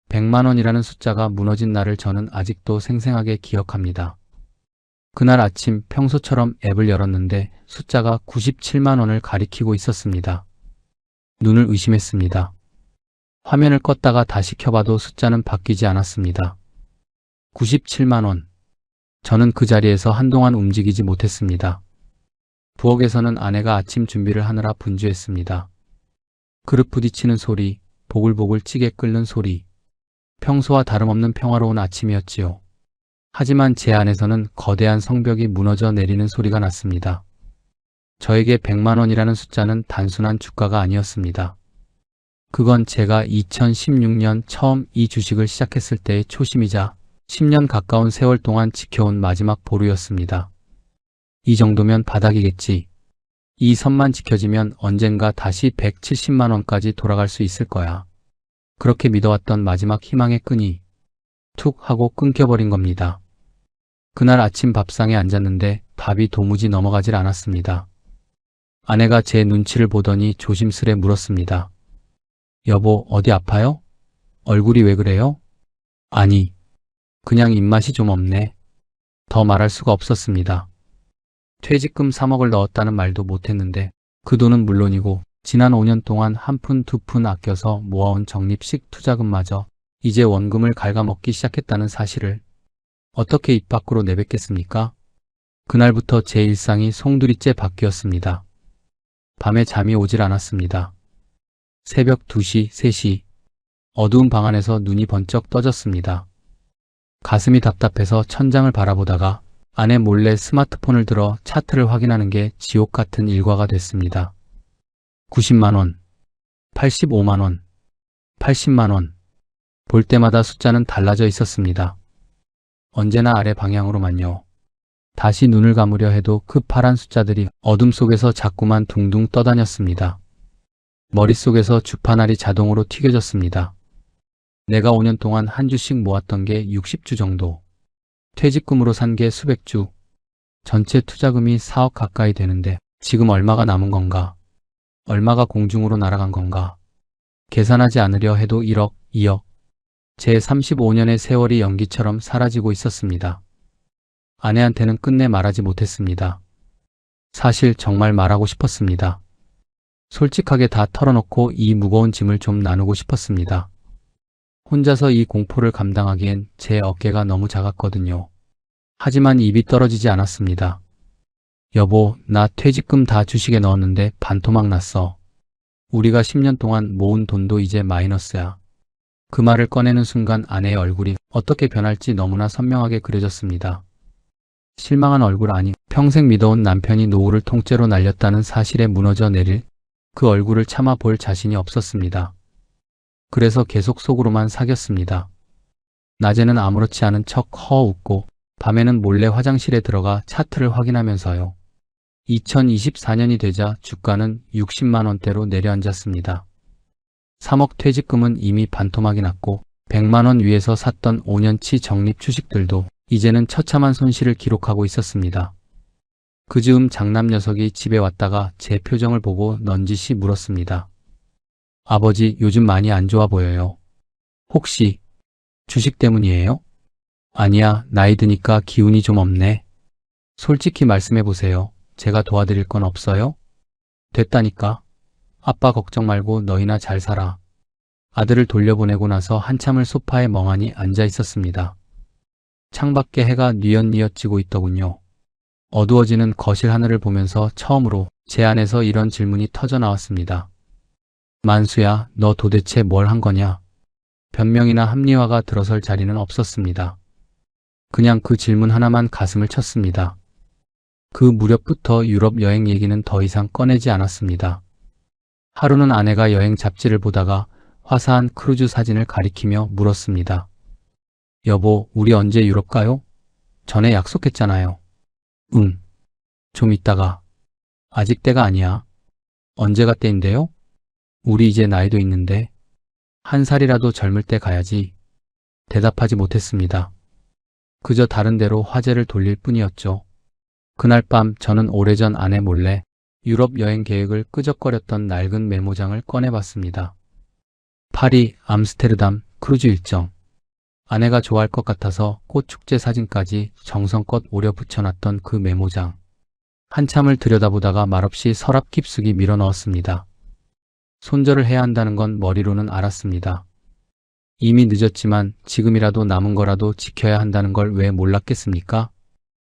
100만 원이라는 숫자가 무너진 날을 저는 아직도 생생하게 기억합니다. 그날 아침 평소처럼 앱을 열었는데 숫자가 97만 원을 가리키고 있었습니다. 눈을 의심했습니다. 화면을 껐다가 다시 켜봐도 숫자는 바뀌지 않았습니다. 97만 원. 저는 그 자리에서 한동안 움직이지 못했습니다. 부엌에서는 아내가 아침 준비를 하느라 분주했습니다. 그릇 부딪히는 소리, 보글보글 찌개 끓는 소리. 평소와 다름없는 평화로운 아침이었지요. 하지만 제 안에서는 거대한 성벽이 무너져 내리는 소리가 났습니다. 저에게 100만 원이라는 숫자는 단순한 주가가 아니었습니다. 그건 제가 2016년 처음 이 주식을 시작했을 때의 초심이자 10년 가까운 세월 동안 지켜온 마지막 보루였습니다. 이 정도면 바닥이겠지. 이 선만 지켜지면 언젠가 다시 170만 원까지 돌아갈 수 있을 거야. 그렇게 믿어왔던 마지막 희망의 끈이 툭 하고 끊겨버린 겁니다. 그날 아침 밥상에 앉았는데 밥이 도무지 넘어가질 않았습니다. 아내가 제 눈치를 보더니 조심스레 물었습니다. 여보, 어디 아파요? 얼굴이 왜 그래요? 아니, 그냥 입맛이 좀 없네. 더 말할 수가 없었습니다. 퇴직금 3억을 넣었다는 말도 못했는데 그 돈은 물론이고 지난 5년 동안 한 푼 두 푼 아껴서 모아온 적립식 투자금마저 이제 원금을 갉아먹기 시작했다는 사실을 어떻게 입 밖으로 내뱉겠습니까? 그날부터 제 일상이 송두리째 바뀌었습니다. 밤에 잠이 오질 않았습니다. 새벽 2시, 3시 어두운 방 안에서 눈이 번쩍 떠졌습니다. 가슴이 답답해서 천장을 바라보다가 아내 몰래 스마트폰을 들어 차트를 확인하는 게 지옥 같은 일과가 됐습니다. 90만 원, 85만 원, 80만 원. 볼 때마다 숫자는 달라져 있었습니다. 언제나 아래 방향으로만요. 다시 눈을 감으려 해도 그 파란 숫자들이 어둠 속에서 자꾸만 둥둥 떠다녔습니다. 머릿속에서 주파날이 자동으로 튀겨졌습니다. 내가 5년 동안 한 주씩 모았던 게 60주 정도. 퇴직금으로 산 게 수백 주. 전체 투자금이 4억 가까이 되는데 지금 얼마가 남은 건가? 얼마가 공중으로 날아간 건가? 계산하지 않으려 해도 1억, 2억. 제 35년의 세월이 연기처럼 사라지고 있었습니다. 아내한테는 끝내 말하지 못했습니다. 사실 정말 말하고 싶었습니다. 솔직하게 다 털어놓고 이 무거운 짐을 좀 나누고 싶었습니다. 혼자서 이 공포를 감당하기엔 제 어깨가 너무 작았거든요. 하지만 입이 떨어지지 않았습니다. 여보, 나 퇴직금 다 주식에 넣었는데 반토막 났어. 우리가 10년 동안 모은 돈도 이제 마이너스야. 그 말을 꺼내는 순간 아내의 얼굴이 어떻게 변할지 너무나 선명하게 그려졌습니다. 실망한 얼굴 아니, 평생 믿어온 남편이 노후를 통째로 날렸다는 사실에 무너져 내릴 그 얼굴을 참아 볼 자신이 없었습니다. 그래서 계속 속으로만 사겼습니다. 낮에는 아무렇지 않은 척 허 웃고 밤에는 몰래 화장실에 들어가 차트를 확인하면서요. 2024년이 되자 주가는 60만 원대로 내려앉았습니다. 3억 퇴직금은 이미 반토막이 났고 100만 원 위에서 샀던 5년치 적립 주식들도 이제는 처참한 손실을 기록하고 있었습니다. 그 즈음 장남 녀석이 집에 왔다가 제 표정을 보고 넌지시 물었습니다. 아버지, 요즘 많이 안 좋아 보여요. 혹시 주식 때문이에요? 아니야, 나이 드니까 기운이 좀 없네. 솔직히 말씀해 보세요. 제가 도와드릴 건 없어요? 됐다니까. 아빠 걱정 말고 너희나 잘 살아. 아들을 돌려보내고 나서 한참을 소파에 멍하니 앉아 있었습니다. 창밖에 해가 뉘엿뉘엿 지고 있더군요. 어두워지는 거실 하늘을 보면서 처음으로 제 안에서 이런 질문이 터져 나왔습니다. 만수야, 너 도대체 뭘 한 거냐? 변명이나 합리화가 들어설 자리는 없었습니다. 그냥 그 질문 하나만 가슴을 쳤습니다. 그 무렵부터 유럽 여행 얘기는 더 이상 꺼내지 않았습니다. 하루는 아내가 여행 잡지를 보다가 화사한 크루즈 사진을 가리키며 물었습니다. 여보, 우리 언제 유럽 가요? 전에 약속했잖아요. 응. 좀 이따가. 아직 때가 아니야. 언제가 때인데요? 우리 이제 나이도 있는데. 한 살이라도 젊을 때 가야지. 대답하지 못했습니다. 그저 다른 데로 화제를 돌릴 뿐이었죠. 그날 밤 저는 오래전 아내 몰래 유럽 여행 계획을 끄적거렸던 낡은 메모장을 꺼내봤습니다. 파리, 암스테르담, 크루즈 일정. 아내가 좋아할 것 같아서 꽃축제 사진까지 정성껏 오려 붙여놨던 그 메모장. 한참을 들여다보다가 말없이 서랍 깊숙이 밀어넣었습니다. 손절을 해야 한다는 건 머리로는 알았습니다. 이미 늦었지만 지금이라도 남은 거라도 지켜야 한다는 걸 왜 몰랐겠습니까?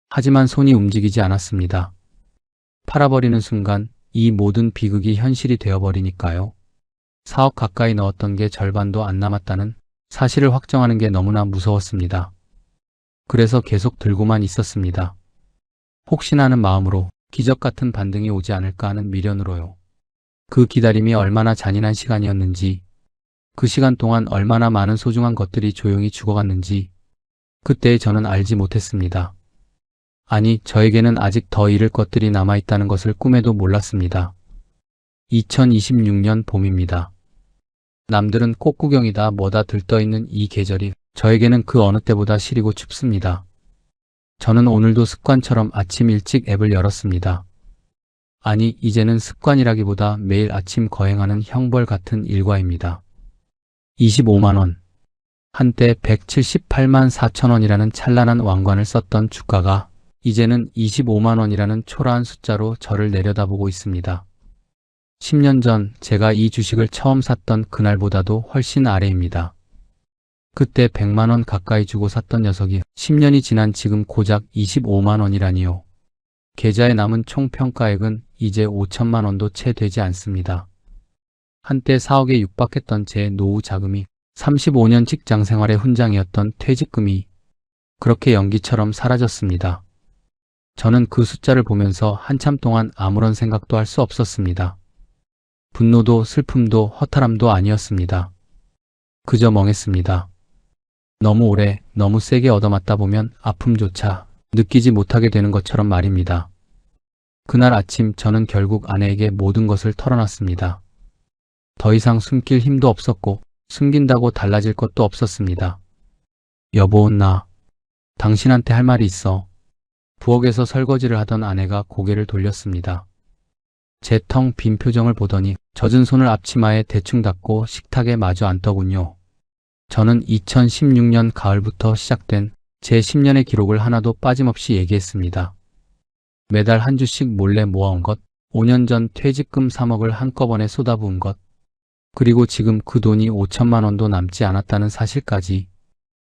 하지만 손이 움직이지 않았습니다. 팔아버리는 순간 이 모든 비극이 현실이 되어버리니까요. 4억 가까이 넣었던 게 절반도 안 남았다는 사실을 확정하는 게 너무나 무서웠습니다. 그래서 계속 들고만 있었습니다. 혹시나 하는 마음으로 기적 같은 반등이 오지 않을까 하는 미련으로요. 그 기다림이 얼마나 잔인한 시간이었는지, 그 시간 동안 얼마나 많은 소중한 것들이 조용히 죽어갔는지 그때 저는 알지 못했습니다. 아니, 저에게는 아직 더 잃을 것들이 남아있다는 것을 꿈에도 몰랐습니다. 2026년 봄입니다. 남들은 꽃구경이다 뭐다 들떠있는 이 계절이 저에게는 그 어느 때보다 시리고 춥습니다. 저는 오늘도 습관처럼 아침 일찍 앱을 열었습니다. 아니, 이제는 습관이라기보다 매일 아침 거행하는 형벌 같은 일과입니다. 25만 원. 한때 178만 4천 원이라는 찬란한 왕관을 썼던 주가가 이제는 25만 원이라는 초라한 숫자로 저를 내려다보고 있습니다. 10년 전 제가 이 주식을 처음 샀던 그날보다도 훨씬 아래입니다. 그때 100만 원 가까이 주고 샀던 녀석이 10년이 지난 지금 고작 25만 원이라니요. 계좌에 남은 총 평가액은 이제 5천만 원도 채 되지 않습니다. 한때 4억에 육박했던 제 노후 자금이 35년 직장 생활의 훈장이었던 퇴직금이 그렇게 연기처럼 사라졌습니다. 저는 그 숫자를 보면서 한참 동안 아무런 생각도 할 수 없었습니다. 분노도 슬픔도 허탈함도 아니었습니다. 그저 멍했습니다. 너무 오래, 너무 세게 얻어맞다 보면 아픔조차 느끼지 못하게 되는 것처럼 말입니다. 그날 아침 저는 결국 아내에게 모든 것을 털어놨습니다. 더 이상 숨길 힘도 없었고 숨긴다고 달라질 것도 없었습니다. 여보, 나 당신한테 할 말이 있어. 부엌에서 설거지를 하던 아내가 고개를 돌렸습니다. 제 텅 빈 표정을 보더니 젖은 손을 앞치마에 대충 닦고 식탁에 마주 앉더군요. 저는 2016년 가을부터 시작된 제 10년의 기록을 하나도 빠짐없이 얘기했습니다. 매달 한 주씩 몰래 모아온 것, 5년 전 퇴직금 3억을 한꺼번에 쏟아부은 것, 그리고 지금 그 돈이 5천만 원도 남지 않았다는 사실까지.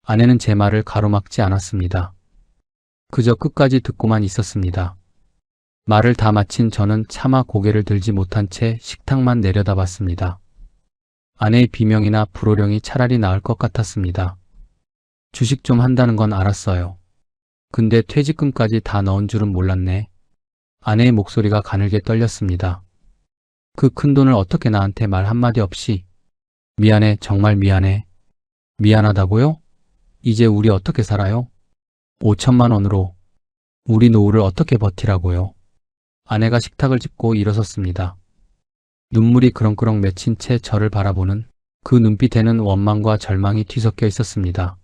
아내는 제 말을 가로막지 않았습니다. 그저 끝까지 듣고만 있었습니다. 말을 다 마친 저는 차마 고개를 들지 못한 채 식탁만 내려다봤습니다. 아내의 비명이나 불호령이 차라리 나을 것 같았습니다. 주식 좀 한다는 건 알았어요. 근데 퇴직금까지 다 넣은 줄은 몰랐네. 아내의 목소리가 가늘게 떨렸습니다. 그 큰 돈을 어떻게 나한테 말 한마디 없이. 미안해, 정말 미안해. 미안하다고요? 이제 우리 어떻게 살아요? 5천만 원으로 우리 노후를 어떻게 버티라고요? 아내가 식탁을 짚고 일어섰습니다. 눈물이 그렁그렁 맺힌 채 저를 바라보는 그 눈빛에는 원망과 절망이 뒤섞여 있었습니다.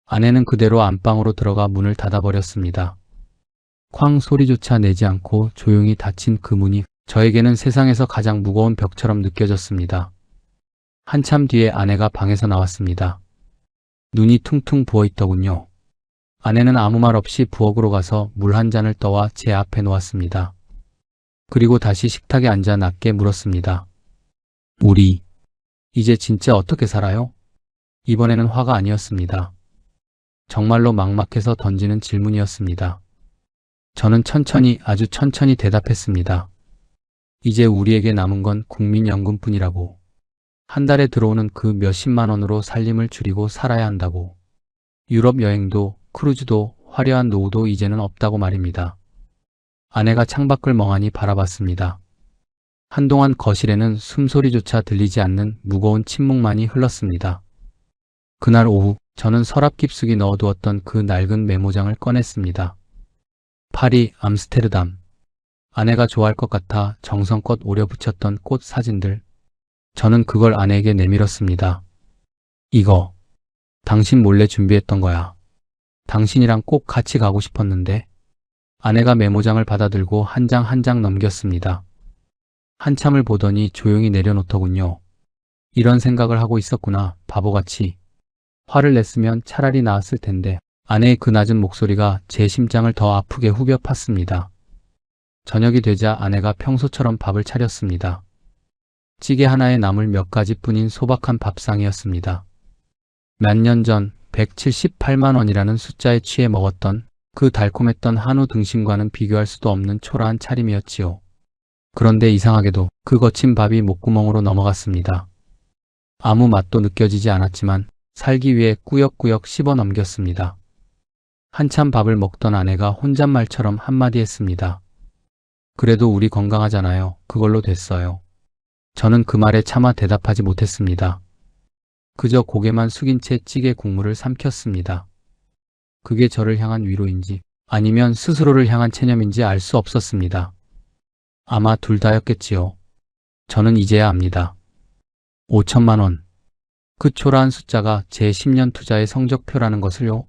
아내는 그대로 안방으로 들어가 문을 닫아버렸습니다. 쾅 소리조차 내지 않고 조용히 닫힌 그 문이 저에게는 세상에서 가장 무거운 벽처럼 느껴졌습니다. 한참 뒤에 아내가 방에서 나왔습니다. 눈이 퉁퉁 부어있더군요. 아내는 아무 말 없이 부엌으로 가서 물 한 잔을 떠와 제 앞에 놓았습니다. 그리고 다시 식탁에 앉아 낮게 물었습니다. 우리 이제 진짜 어떻게 살아요? 이번에는 화가 아니었습니다. 정말로 막막해서 던지는 질문이었습니다. 저는 천천히, 아주 천천히 대답했습니다. 이제 우리에게 남은 건 국민연금뿐이라고. 한 달에 들어오는 그 몇십만 원으로 살림을 줄이고 살아야 한다고. 유럽 여행도 크루즈도 화려한 노후도 이제는 없다고 말입니다. 아내가 창밖을 멍하니 바라봤습니다. 한동안 거실에는 숨소리조차 들리지 않는 무거운 침묵만이 흘렀습니다. 그날 오후 저는 서랍 깊숙이 넣어두었던 그 낡은 메모장을 꺼냈습니다. 파리, 암스테르담. 아내가 좋아할 것 같아 정성껏 오려붙였던 꽃 사진들. 저는 그걸 아내에게 내밀었습니다. 이거 당신 몰래 준비했던 거야. 당신이랑 꼭 같이 가고 싶었는데. 아내가 메모장을 받아들고 한 장 한 장 넘겼습니다. 한참을 보더니 조용히 내려놓더군요. 이런 생각을 하고 있었구나, 바보같이. 화를 냈으면 차라리 나았을 텐데. 아내의 그 낮은 목소리가 제 심장을 더 아프게 후벼 팠습니다. 저녁이 되자 아내가 평소처럼 밥을 차렸습니다. 찌개 하나에 나물 몇 가지뿐인 소박한 밥상이었습니다. 몇 년 전 178만 원이라는 숫자에 취해 먹었던 그 달콤했던 한우 등심과는 비교할 수도 없는 초라한 차림이었지요. 그런데 이상하게도 그 거친 밥이 목구멍으로 넘어갔습니다. 아무 맛도 느껴지지 않았지만 살기 위해 꾸역꾸역 씹어 넘겼습니다. 한참 밥을 먹던 아내가 혼잣말처럼 한마디 했습니다. 그래도 우리 건강하잖아요. 그걸로 됐어요. 저는 그 말에 차마 대답하지 못했습니다. 그저 고개만 숙인 채 찌개 국물을 삼켰습니다. 그게 저를 향한 위로인지 아니면 스스로를 향한 체념인지 알 수 없었습니다. 아마 둘 다였겠지요. 저는 이제야 압니다. 5천만 원. 그 초라한 숫자가 제 10년 투자의 성적표라는 것을요.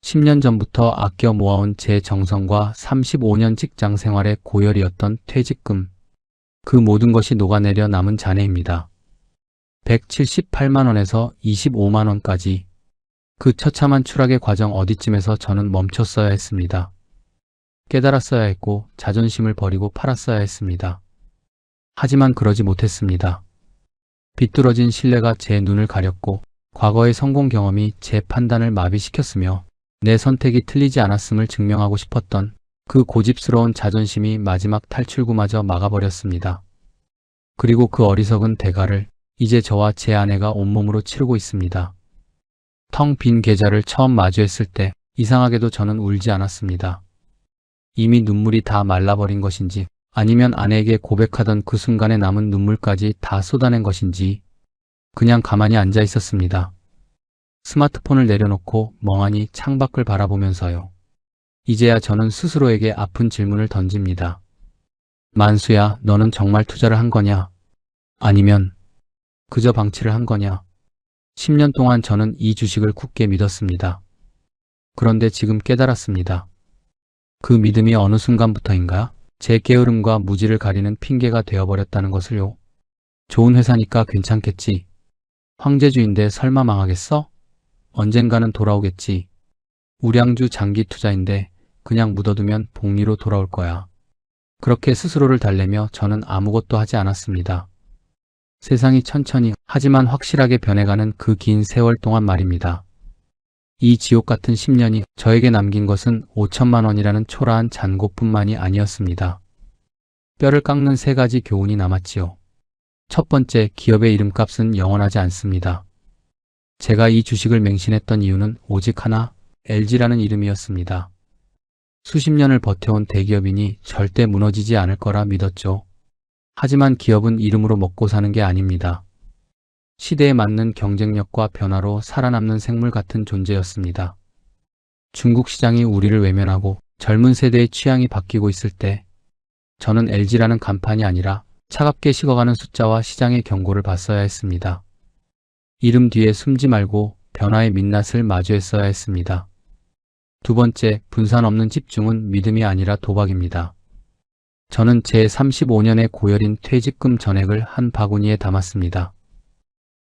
10년 전부터 아껴 모아온 제 정성과 35년 직장 생활의 고열이었던 퇴직금. 그 모든 것이 녹아내려 남은 잔해입니다. 178만 원에서 25만 원까지. 그 처참한 추락의 과정 어디쯤에서 저는 멈췄어야 했습니다. 깨달았어야 했고 자존심을 버리고 팔았어야 했습니다. 하지만 그러지 못했습니다. 비뚤어진 신뢰가 제 눈을 가렸고 과거의 성공 경험이 제 판단을 마비시켰으며 내 선택이 틀리지 않았음을 증명하고 싶었던 그 고집스러운 자존심이 마지막 탈출구마저 막아버렸습니다. 그리고 그 어리석은 대가를 이제 저와 제 아내가 온몸으로 치르고 있습니다. 텅 빈 계좌를 처음 마주했을 때 이상하게도 저는 울지 않았습니다. 이미 눈물이 다 말라버린 것인지 아니면 아내에게 고백하던 그 순간에 남은 눈물까지 다 쏟아낸 것인지 그냥 가만히 앉아 있었습니다. 스마트폰을 내려놓고 멍하니 창밖을 바라보면서요. 이제야 저는 스스로에게 아픈 질문을 던집니다. 만수야, 너는 정말 투자를 한 거냐? 아니면 그저 방치를 한 거냐? 10년 동안 저는 이 주식을 굳게 믿었습니다. 그런데 지금 깨달았습니다. 그 믿음이 어느 순간부터인가 제 게으름과 무지를 가리는 핑계가 되어버렸다는 것을요. 좋은 회사니까 괜찮겠지. 황제주인데 설마 망하겠어? 언젠가는 돌아오겠지. 우량주 장기 투자인데 그냥 묻어두면 복리로 돌아올 거야. 그렇게 스스로를 달래며 저는 아무것도 하지 않았습니다. 세상이 천천히 하지만 확실하게 변해가는 그 긴 세월 동안 말입니다. 이 지옥 같은 10년이 저에게 남긴 것은 5천만 원이라는 초라한 잔고뿐만이 아니었습니다. 뼈를 깎는 3가지 교훈이 남았지요. 첫 번째, 기업의 이름값은 영원하지 않습니다. 제가 이 주식을 맹신했던 이유는 오직 하나, LG라는 이름이었습니다. 수십 년을 버텨온 대기업이니 절대 무너지지 않을 거라 믿었죠. 하지만 기업은 이름으로 먹고 사는 게 아닙니다. 시대에 맞는 경쟁력과 변화로 살아남는 생물 같은 존재였습니다. 중국 시장이 우리를 외면하고 젊은 세대의 취향이 바뀌고 있을 때 저는 LG라는 간판이 아니라 차갑게 식어가는 숫자와 시장의 경고를 봤어야 했습니다. 이름 뒤에 숨지 말고 변화의 민낯을 마주했어야 했습니다. 두 번째, 분산 없는 집중은 믿음이 아니라 도박입니다. 저는 제 35년의 고열인 퇴직금 전액을 한 바구니에 담았습니다.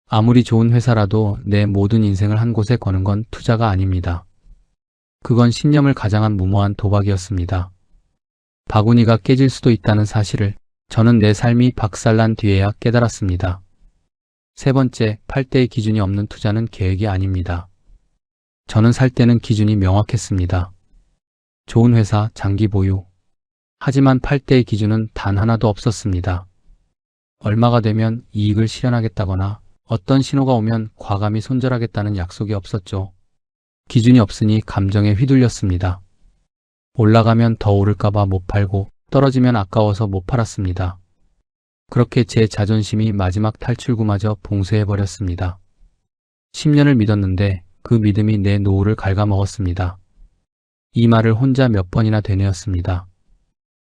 아무리 좋은 회사라도 내 모든 인생을 한 곳에 거는 건 투자가 아닙니다. 그건 신념을 가장한 무모한 도박이었습니다. 바구니가 깨질 수도 있다는 사실을 저는 내 삶이 박살난 뒤에야 깨달았습니다. 세 번째, 팔 때의 기준이 없는 투자는 계획이 아닙니다. 저는 살 때는 기준이 명확했습니다. 좋은 회사, 장기 보유. 하지만 팔 때의 기준은 단 하나도 없었습니다. 얼마가 되면 이익을 실현하겠다거나 어떤 신호가 오면 과감히 손절하겠다는 약속이 없었죠. 기준이 없으니 감정에 휘둘렸습니다. 올라가면 더 오를까봐 못 팔고 떨어지면 아까워서 못 팔았습니다. 그렇게 제 자존심이 마지막 탈출구마저 봉쇄해버렸습니다. 10년을 믿었는데 그 믿음이 내 노후를 갉아먹었습니다. 이 말을 혼자 몇 번이나 되뇌었습니다.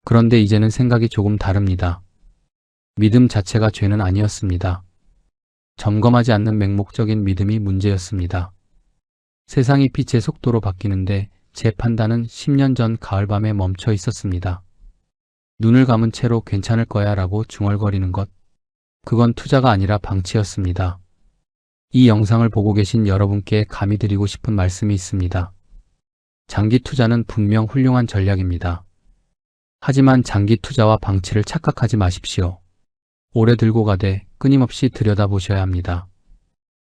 그런데 이제는 생각이 조금 다릅니다. 믿음 자체가 죄는 아니었습니다. 점검하지 않는 맹목적인 믿음이 문제였습니다. 세상이 빛의 속도로 바뀌는데 제 판단은 10년 전 가을밤에 멈춰 있었습니다. 눈을 감은 채로 괜찮을 거야 라고 중얼거리는 것. 그건 투자가 아니라 방치였습니다. 이 영상을 보고 계신 여러분께 감히 드리고 싶은 말씀이 있습니다. 장기 투자는 분명 훌륭한 전략입니다. 하지만 장기 투자와 방치를 착각하지 마십시오. 오래 들고 가되 끊임없이 들여다보셔야 합니다.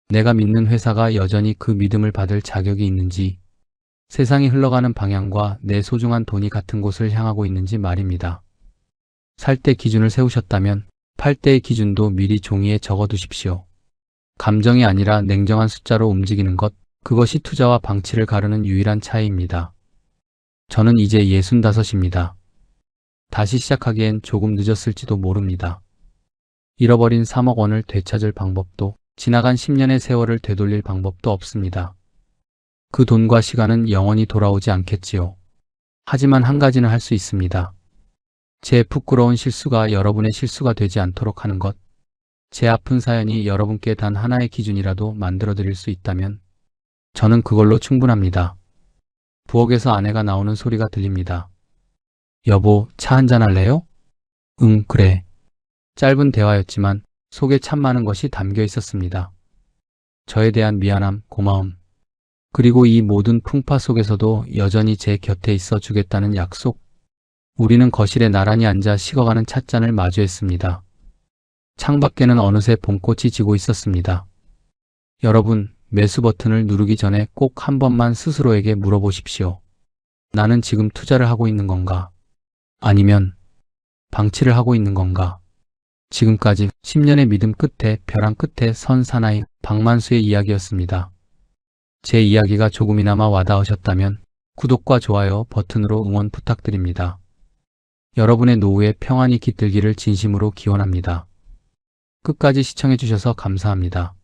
내가 믿는 회사가 여전히 그 믿음을 받을 자격이 있는지, 세상이 흘러가는 방향과 내 소중한 돈이 같은 곳을 향하고 있는지 말입니다. 살 때 기준을 세우셨다면 팔 때의 기준도 미리 종이에 적어두십시오. 감정이 아니라 냉정한 숫자로 움직이는 것, 그것이 투자와 방치를 가르는 유일한 차이입니다. 저는 이제 65입니다. 다시 시작하기엔 조금 늦었을지도 모릅니다. 잃어버린 3억 원을 되찾을 방법도, 지나간 10년의 세월을 되돌릴 방법도 없습니다. 그 돈과 시간은 영원히 돌아오지 않겠지요. 하지만 한 가지는 할 수 있습니다. 제 부끄러운 실수가 여러분의 실수가 되지 않도록 하는 것, 제 아픈 사연이 여러분께 단 하나의 기준이라도 만들어 드릴 수 있다면 저는 그걸로 충분합니다. 부엌에서 아내가 나오는 소리가 들립니다. 여보, 차 한잔 할래요? 응, 그래. 짧은 대화였지만 속에 참 많은 것이 담겨 있었습니다. 저에 대한 미안함, 고마움, 그리고 이 모든 풍파 속에서도 여전히 제 곁에 있어 주겠다는 약속. 우리는 거실에 나란히 앉아 식어가는 찻잔을 마주했습니다. 창밖에는 어느새 봄꽃이 지고 있었습니다. 여러분, 매수 버튼을 누르기 전에 꼭 한 번만 스스로에게 물어보십시오. 나는 지금 투자를 하고 있는 건가? 아니면 방치를 하고 있는 건가? 지금까지 10년의 믿음 끝에 벼랑 끝에 선 사나이 박만수의 이야기였습니다. 제 이야기가 조금이나마 와닿으셨다면 구독과 좋아요 버튼으로 응원 부탁드립니다. 여러분의 노후에 평안이 깃들기를 진심으로 기원합니다. 끝까지 시청해주셔서 감사합니다.